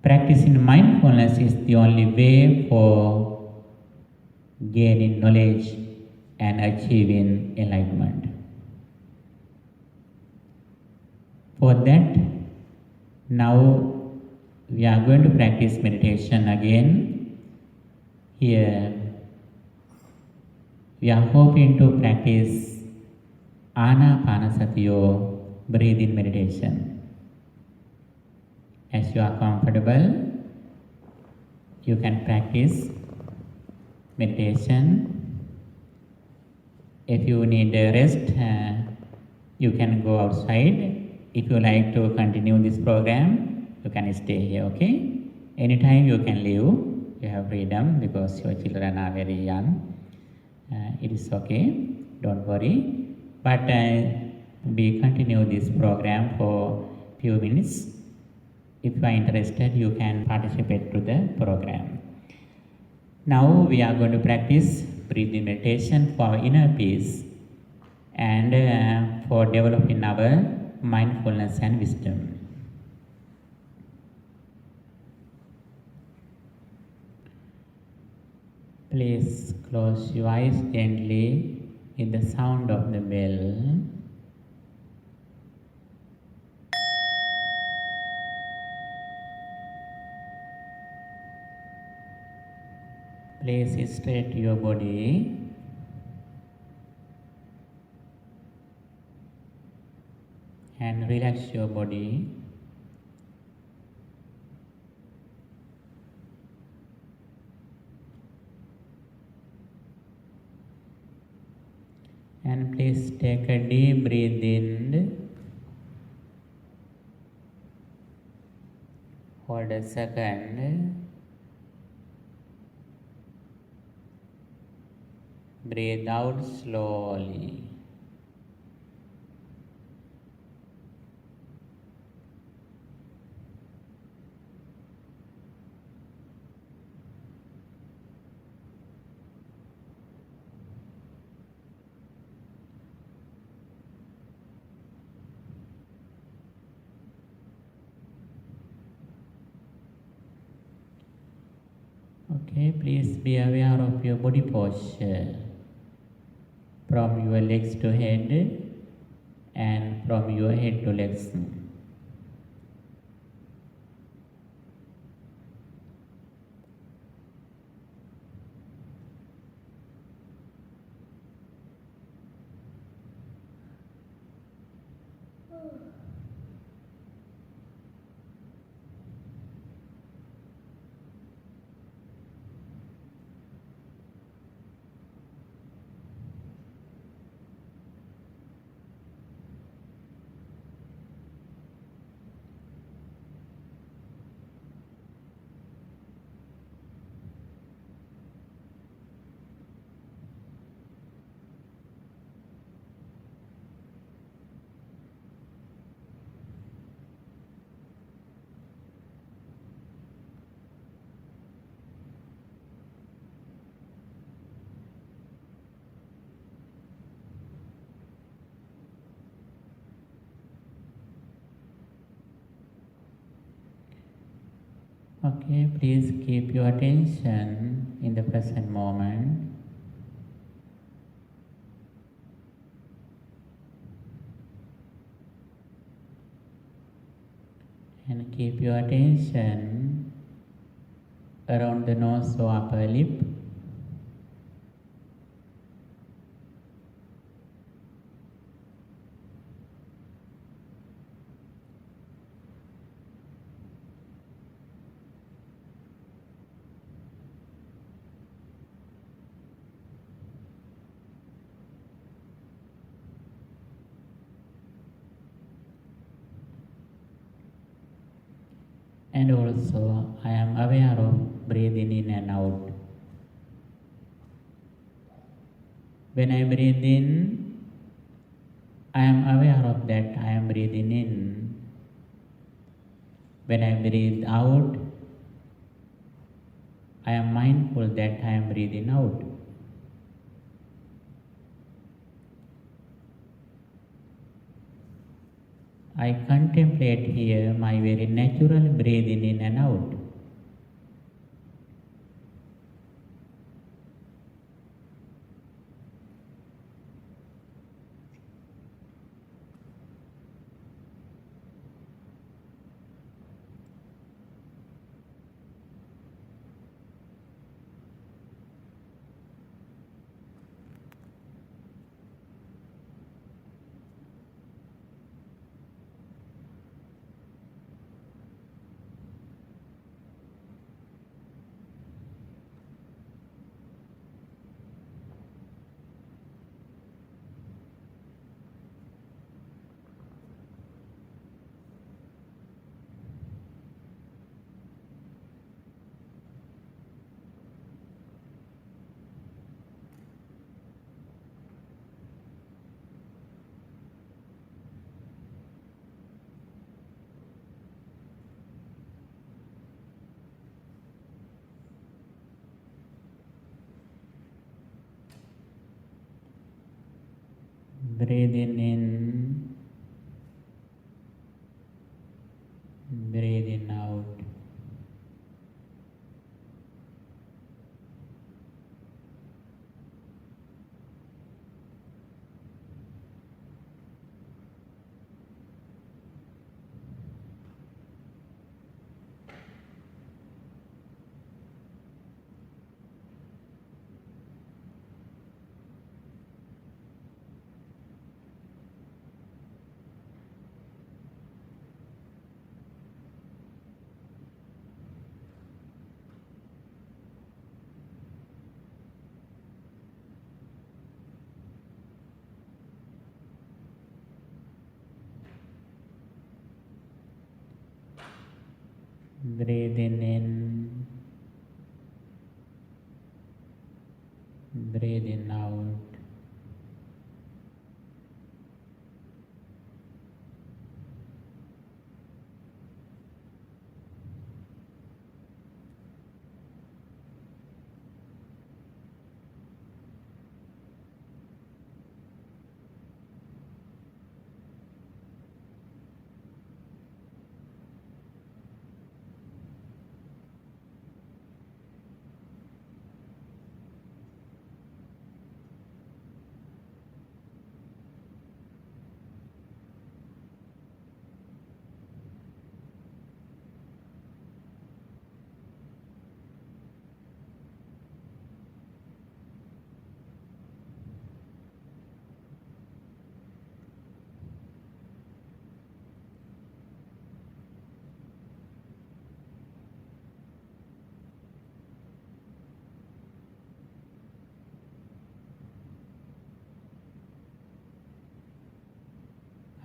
Practice in mindfulness is the only way for gaining knowledge and achieving enlightenment. For that, now we are going to practice meditation again. Here, we are hoping to practice Anapanasatiyo, breathing meditation. As you are comfortable, you can practice meditation. If you need a rest, you can go outside. If you like to continue this program, you can stay here, okay? Anytime you can leave. You have freedom because your children are very young. It is okay, don't worry. But we continue this program for few minutes. If you are interested, you can participate to the program. Now we are going to practice breathing meditation for our inner peace and for developing our mindfulness and wisdom. Please close your eyes gently in the sound of the bell. Place straight your body. And relax your body. And please take a deep breath in. Hold a second. Breathe out slowly. Okay, please be aware of your body posture. From your legs to head and from your head to legs. Okay, please keep your attention in the present moment. And keep your attention around the nose or upper lip. And also, I am aware of breathing in and out. When I breathe in, I am aware of that I am breathing in. When I breathe out, I am mindful that I am breathing out. I contemplate here my very natural breathing in and out. Breathing in, breathing out. Breathing in, breathing out.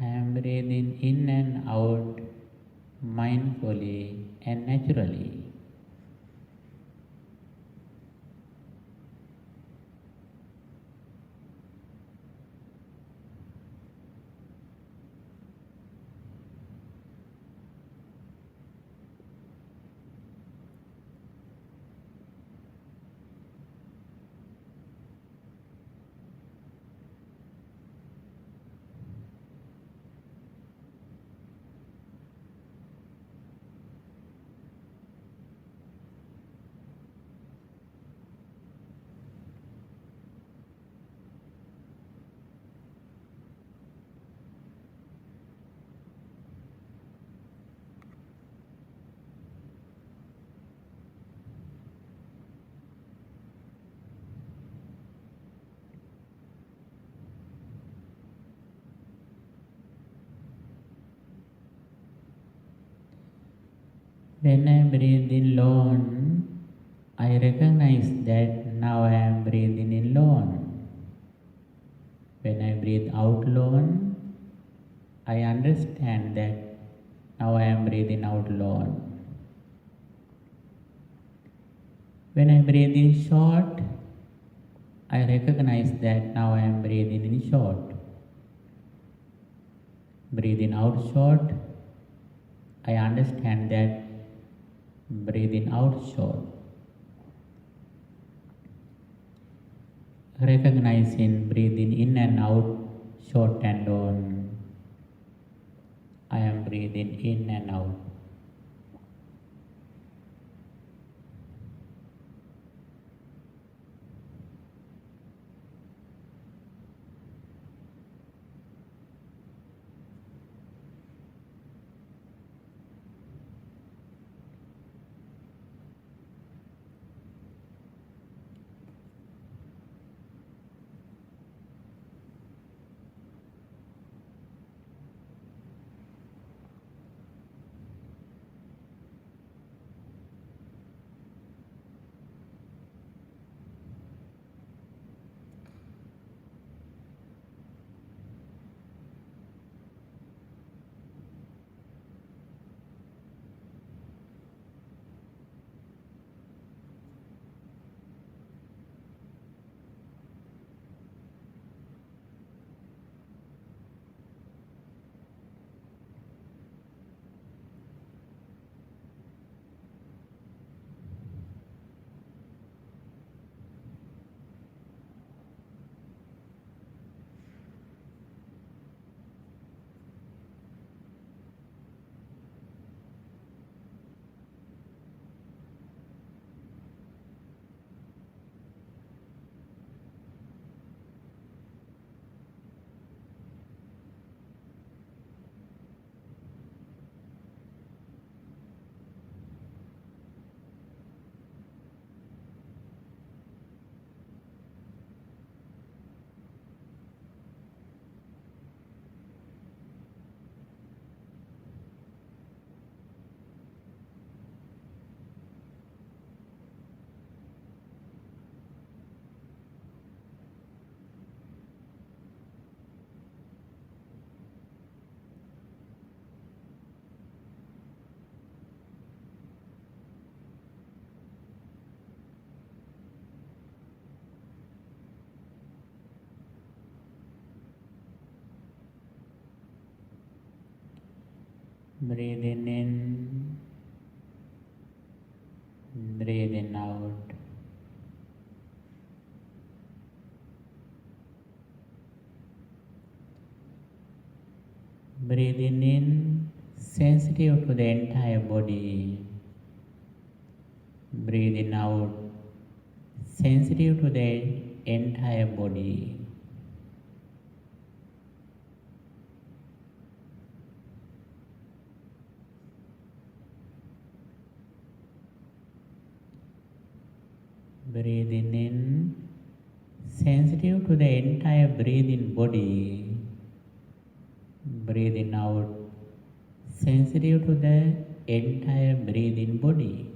I am breathing in and out mindfully and naturally. When I breathe in alone, I recognize that now I am breathing in alone. When I breathe out alone, I understand that now I am breathing out alone. When I breathe in short, I recognize that now I am breathing in short. Breathing out short, I understand that breathing out short. Recognizing breathing in and out short and long, I am breathing in and out. Breathing in, breathing out. Breathing in, sensitive to the entire body. Breathing out, sensitive to the entire body. Breathing in, sensitive to the entire breathing body. Breathing out, sensitive to the entire breathing body.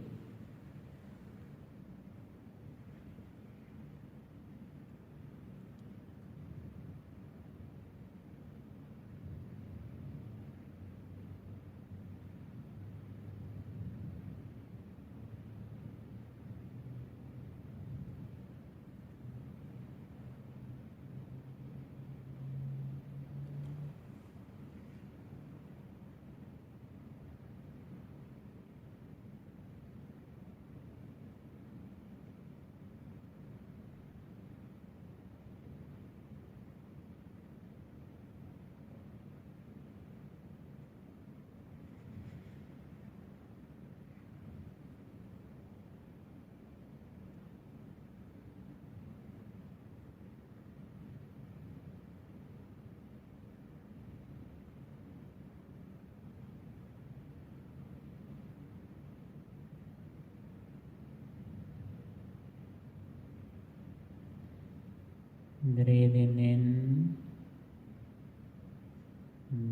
Breathing in,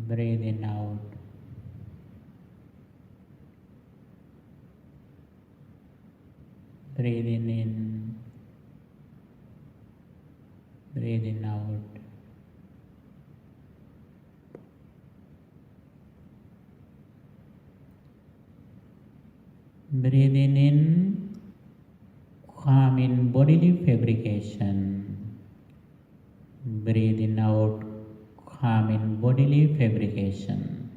breathing out. Breathing in, breathing out. Breathing in, calming bodily fabrication. Breathing out, calming bodily fabrication.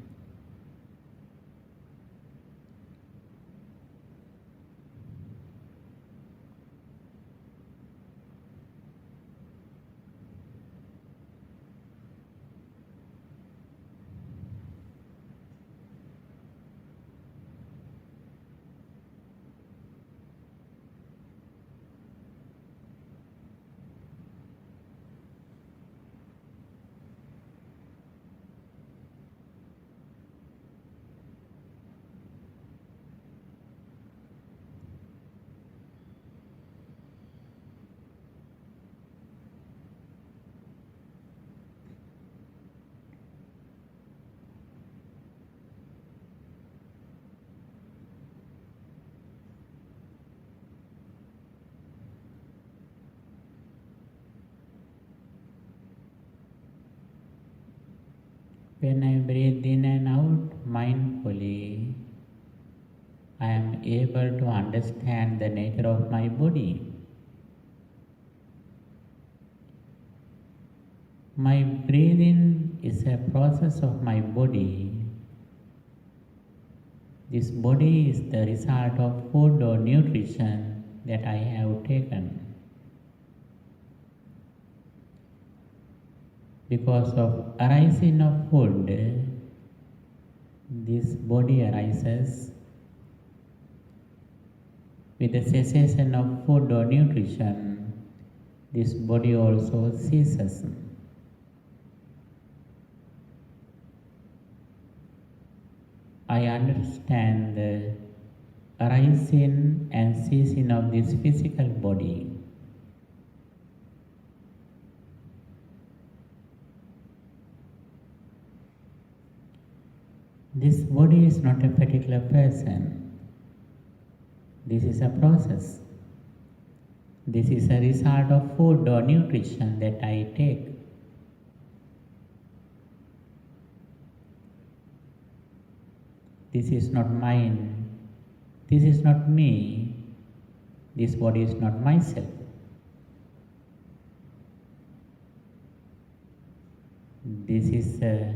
When I breathe in and out mindfully, I am able to understand the nature of my body. My breathing is a process of my body. This body is the result of food or nutrition that I have taken. Because of arising of food, this body arises. With the cessation of food or nutrition, this body also ceases. I understand the arising and ceasing of this physical body. This body is not a particular person. This is a process. This is a result of food or nutrition that I take. This is not mine. This is not me. This body is not myself. This is a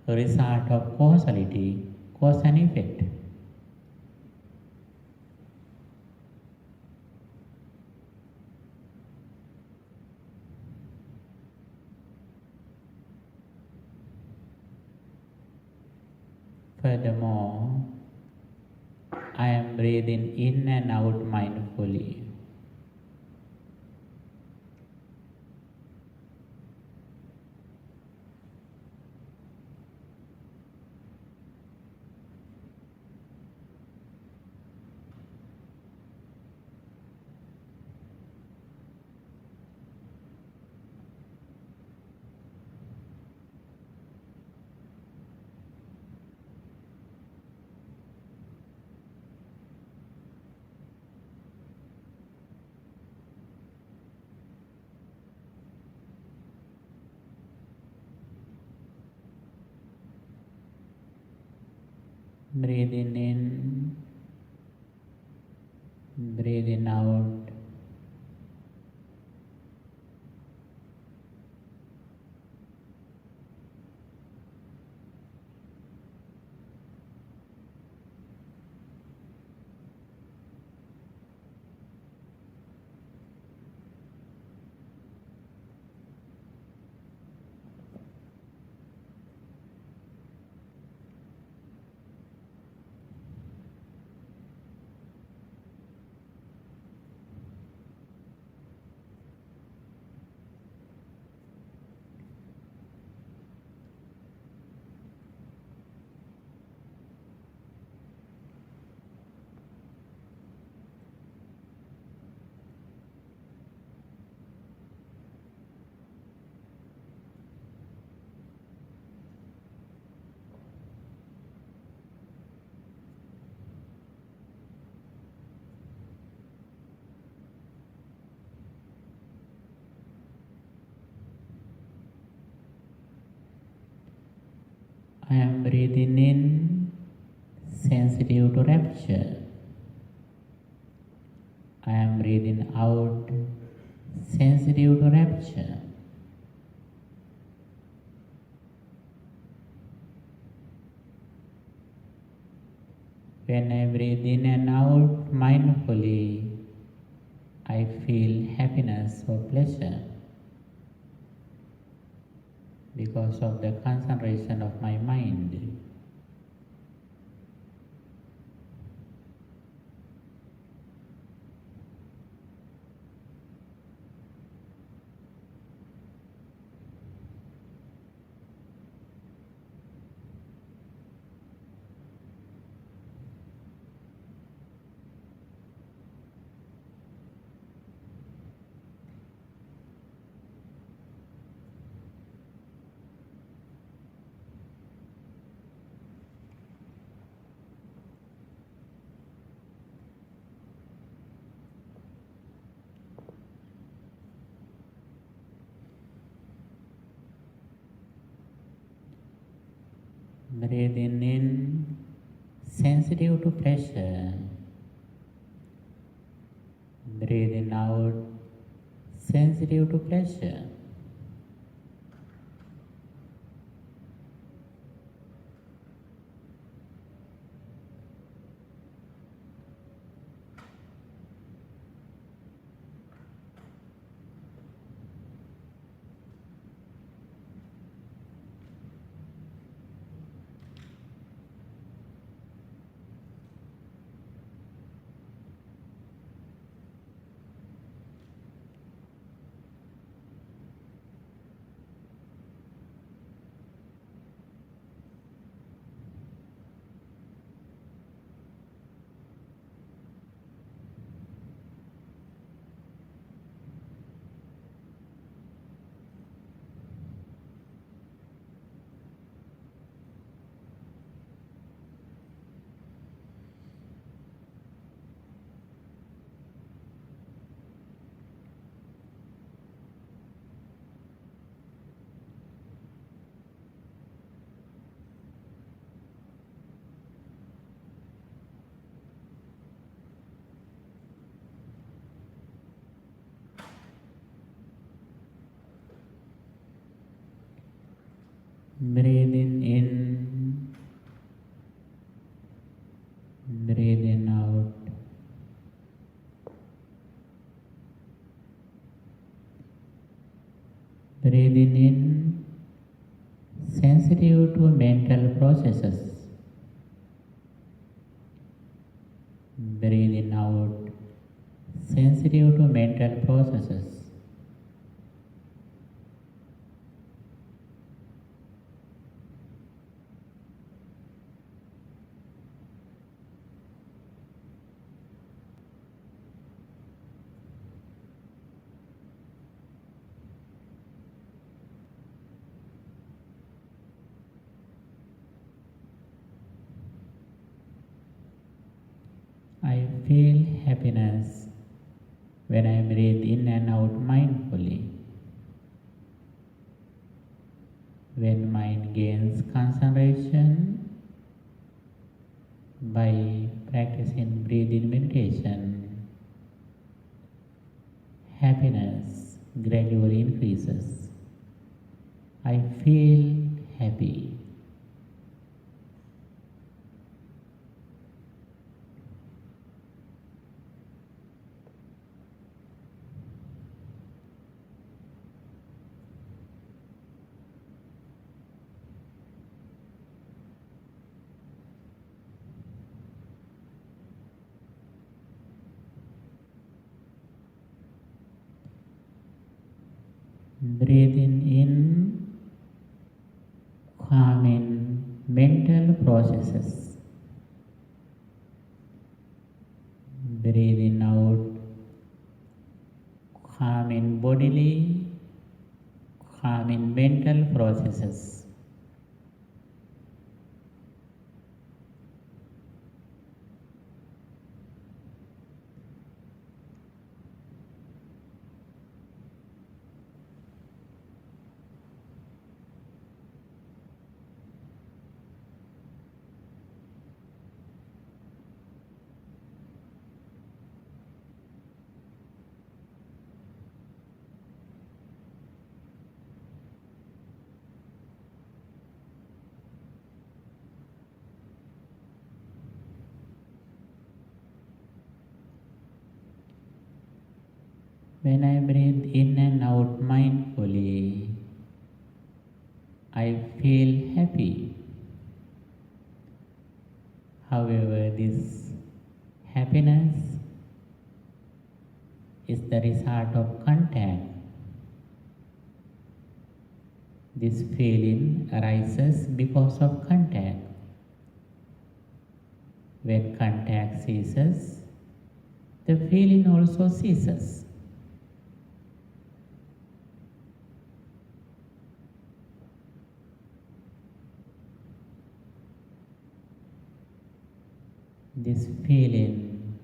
result of causality, cause and effect. Furthermore, I am breathing in and out mindfully. Breathing in, breathing out. I am breathing in, sensitive to rapture. I am breathing out, sensitive to rapture. When I breathe in and out mindfully, I feel happiness or pleasure because of the concentration of my mind. Breathing in, sensitive to pressure. Breathing out, sensitive to pressure. Breathing in, breathing out. Breathing in, sensitive to mental processes. Breathing out, sensitive to mental processes. I feel happiness when I breathe in and out mindfully. When mind gains concentration by practicing breathing meditation, happiness gradually increases. I feel happy. Breathing in, calming mental processes. Breathing out, calming bodily, calming mental processes. When I breathe in and out mindfully, I feel happy. However, this happiness is the result of contact. This feeling arises because of contact. When contact ceases, the feeling also ceases. This feeling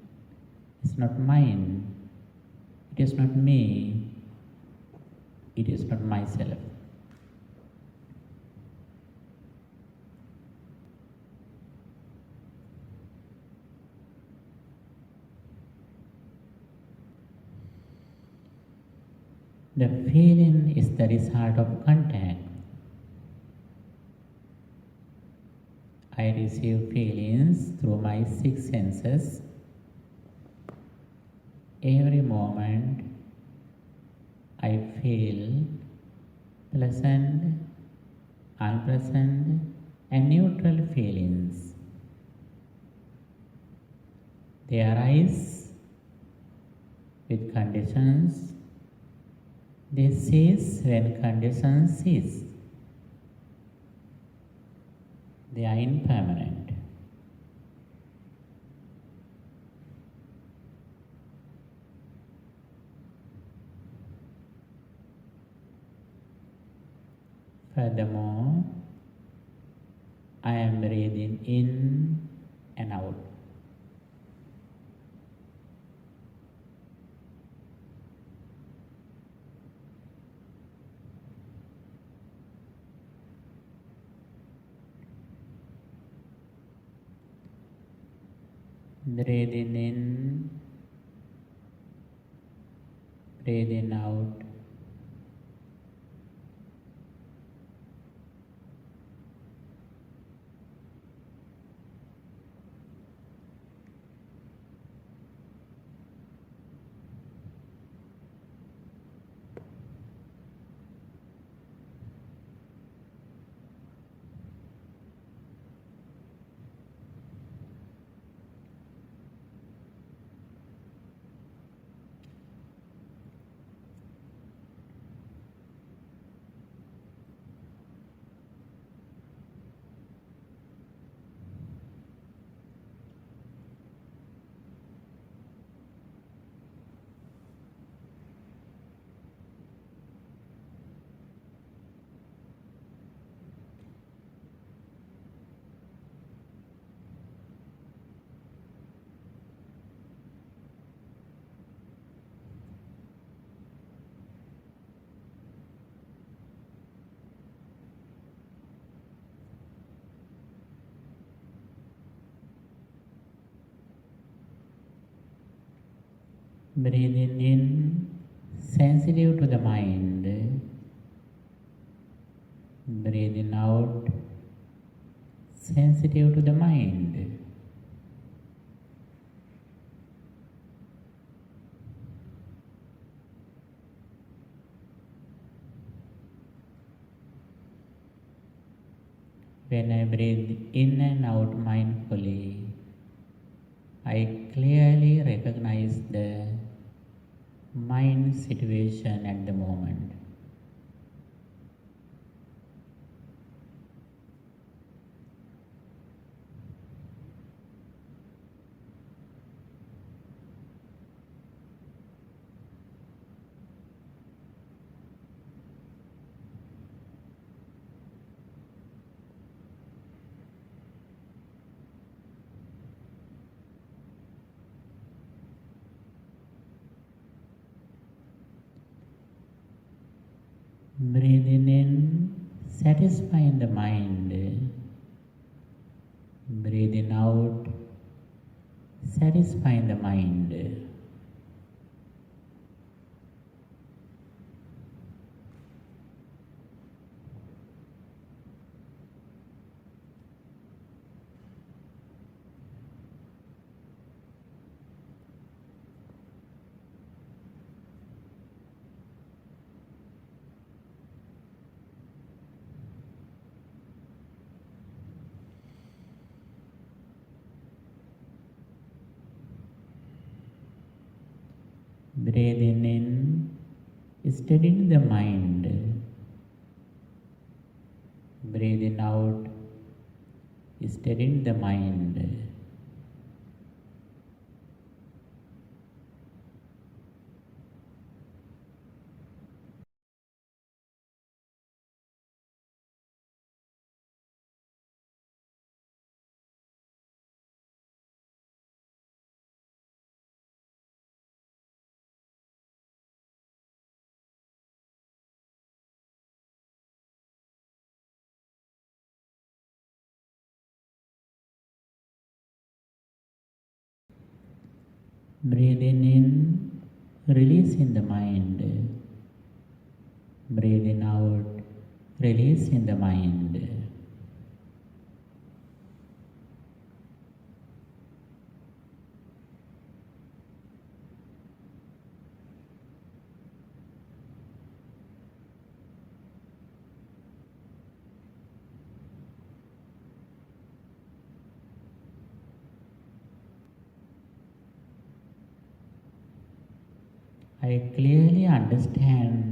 is not mine, it is not me, it is not myself. The feeling is the result of contact. I receive feelings through my six senses. Every moment I feel pleasant, unpleasant, and neutral feelings. They arise with conditions. They cease when conditions cease. They are impermanent. Furthermore, I am breathing in and out. Breathing in, breathing out. Breathing in, sensitive to the mind. Breathing out, sensitive to the mind. When I breathe in and out mindfully, I clearly recognize the mind situation at the moment. Breathing in, satisfying the mind. Breathing out, satisfying the mind. Breathing in, steadying the mind. Breathing out, steadying the mind. Breathing in, releasing the mind. Breathing out, releasing the mind. I clearly understand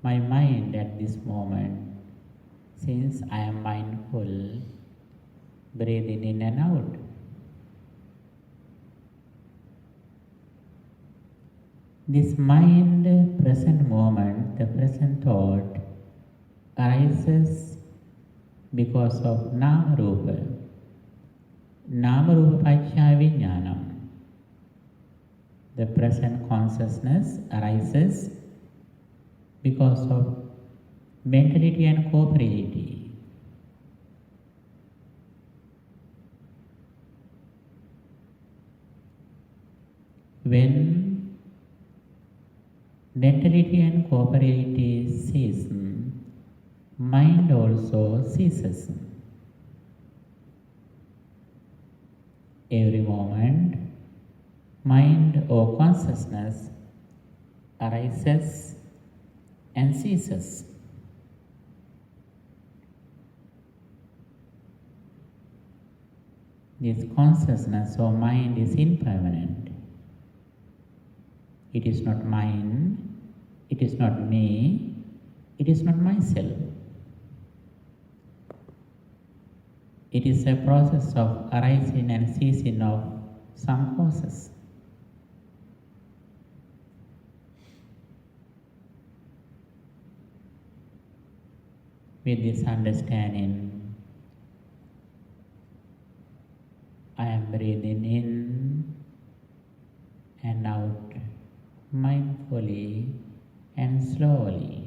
my mind at this moment, since I am mindful, breathing in and out. This mind, present moment, the present thought, arises because of Nama Rupa. Nama Rupa Pachya Vijnanam. The present consciousness arises because of mentality and corporeality. When mentality and corporeality cease, mind also ceases. Every moment, mind or consciousness arises and ceases. This consciousness or mind is impermanent. It is not mine, it is not me, it is not myself. It is a process of arising and ceasing of some causes. With this understanding, I am breathing in and out mindfully and slowly.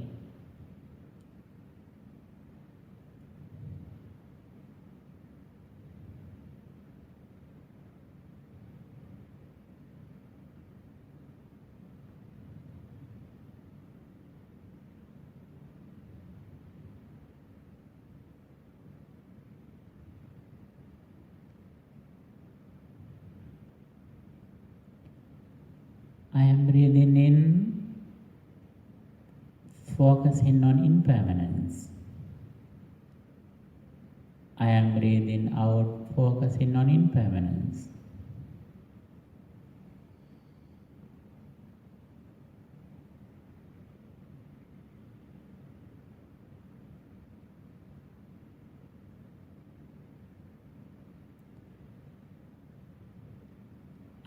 I am breathing in, focusing on impermanence. I am breathing out, focusing on impermanence.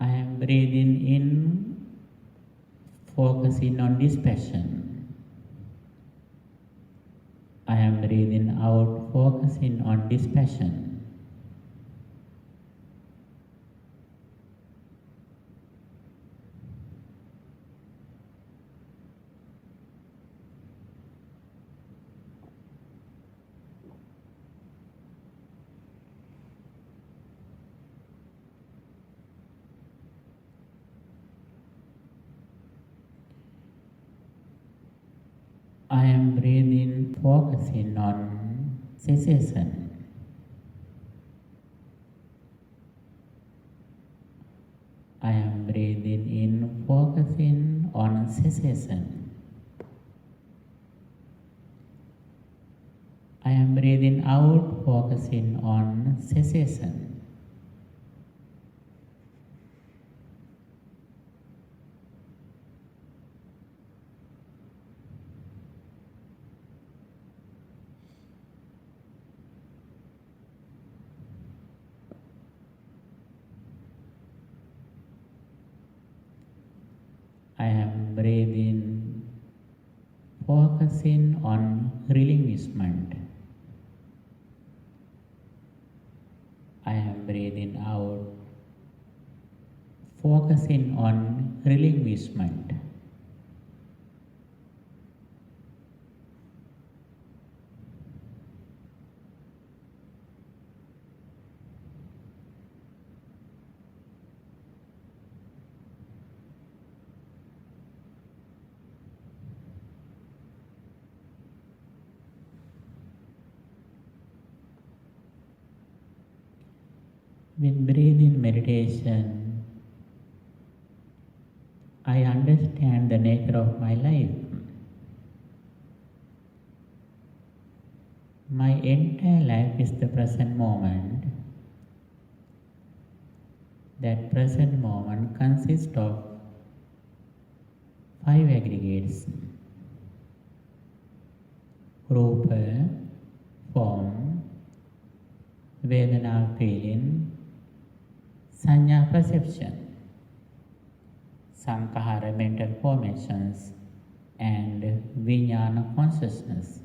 I am breathing in, focusing on dispassion. I am breathing out, focusing on dispassion. I am breathing, focusing on cessation. I am breathing in, focusing on cessation. I am breathing out, focusing on cessation. I am breathing, focusing on relinquishment. I am breathing out, focusing on relinquishment. With breathing meditation, I understand the nature of my life. My entire life is the present moment. That present moment consists of 5 aggregates: Rupa, form; Vedana, feeling; Sanya, perception; Sankhara, mental formations; and Vijnana, consciousness.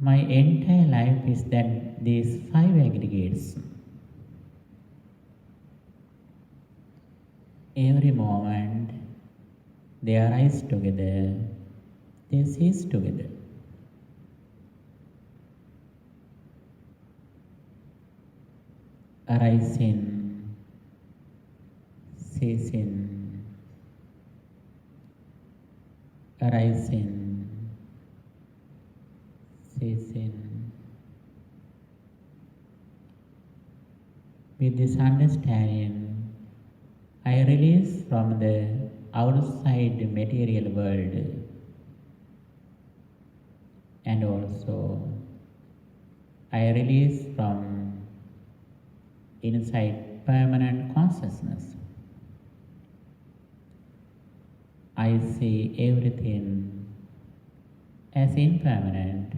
My entire life is that these 5 aggregates. Every moment they arise together, they cease together. Arising, ceasing, arising, ceasing. With this understanding, I release from the outside material world, and also I release from inside permanent consciousness. I see everything as impermanent,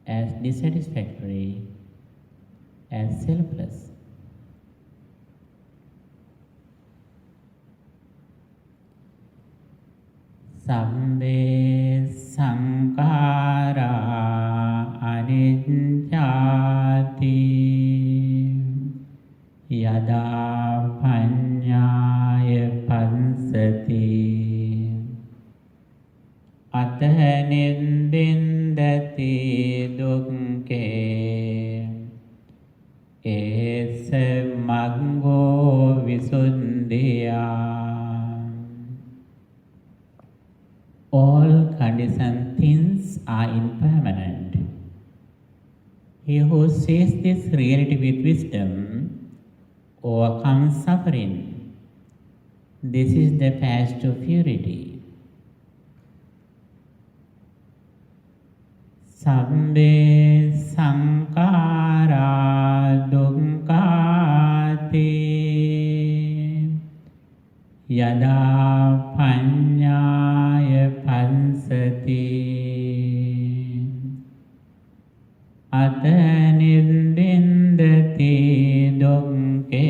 as dissatisfactory, as selfless. Sabbe sankhara anicchati yada paññāya pansati atha nindindati dukke esa maggo visuddhiya. All conditioned things are impermanent. He who sees this reality with wisdom overcomes suffering. This is the path to purity. Sabbe sankhara dukkhati yada paññāya pansati atha nindindati dukke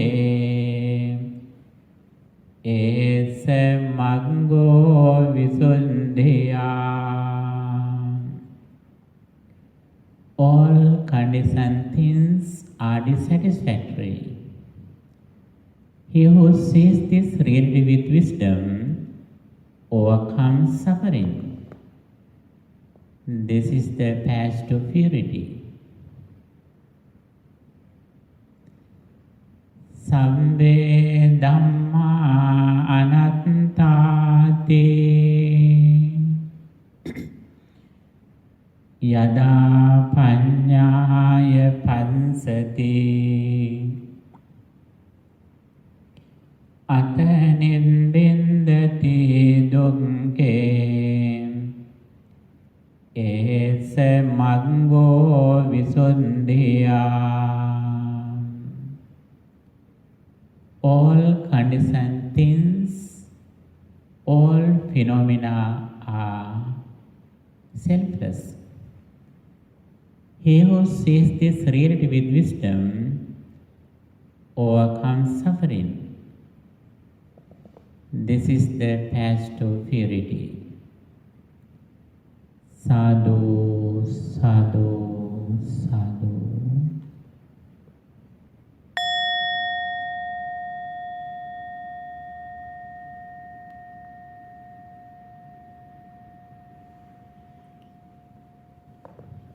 esa maggo visuddhiya. All conditioned things are dissatisfactory. He who sees this reality with wisdom overcomes suffering. This is the path to purity. Sabbe Dhamma anattati yada paññāya pansati atha nindindati dukke esa maggo visuddhiya. All conditioned things, all phenomena are selfless. He who sees this reality with wisdom overcomes suffering. This is the path to purity. Sadhu, sadhu, sadhu.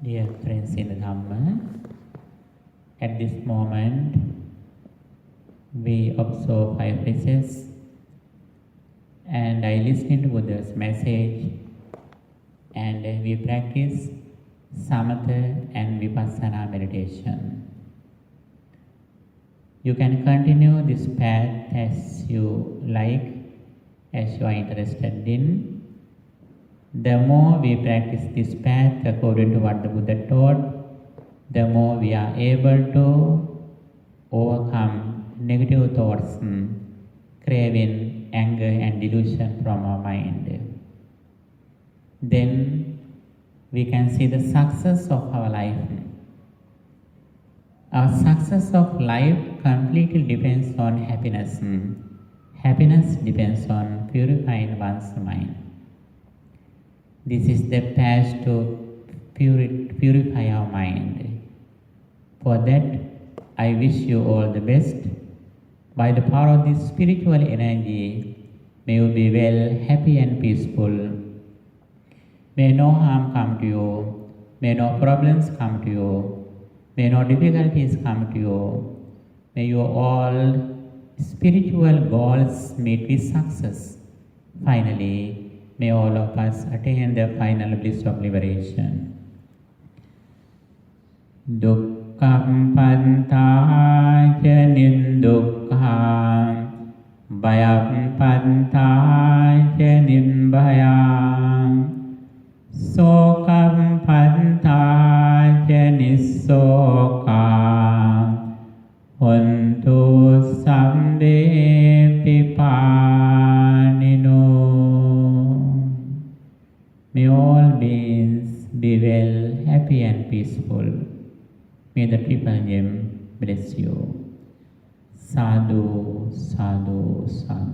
Dear friends in the Dhamma, at this moment we observe 5 precepts, and I listen to Buddha's message, and we practice Samatha and Vipassana meditation. You can continue this path as you like, as you are interested in. The more we practice this path according to what the Buddha taught, the more we are able to overcome negative thoughts, craving, anger and delusion from our mind. Then we can see the success of our life. Our success of life completely depends on happiness. Happiness depends on purifying one's mind. This is the path to purify our mind. For that, I wish you all the best. By the power of this spiritual energy, may you be well, happy and peaceful. May no harm come to you. May no problems come to you. May no difficulties come to you. May your all spiritual goals meet with success. Finally, may all of us attain the final bliss of liberation. Dukkhaṃ pantāya nindukkhāṃ bhayaṃ pantāya nibbhayaṃ Sokaṃ pantāya nissokāṃ hontu sambe pipānino. May all beings be well, happy and peaceful. May the Triple Gem bless you. Sadhu, sadhu, sadhu.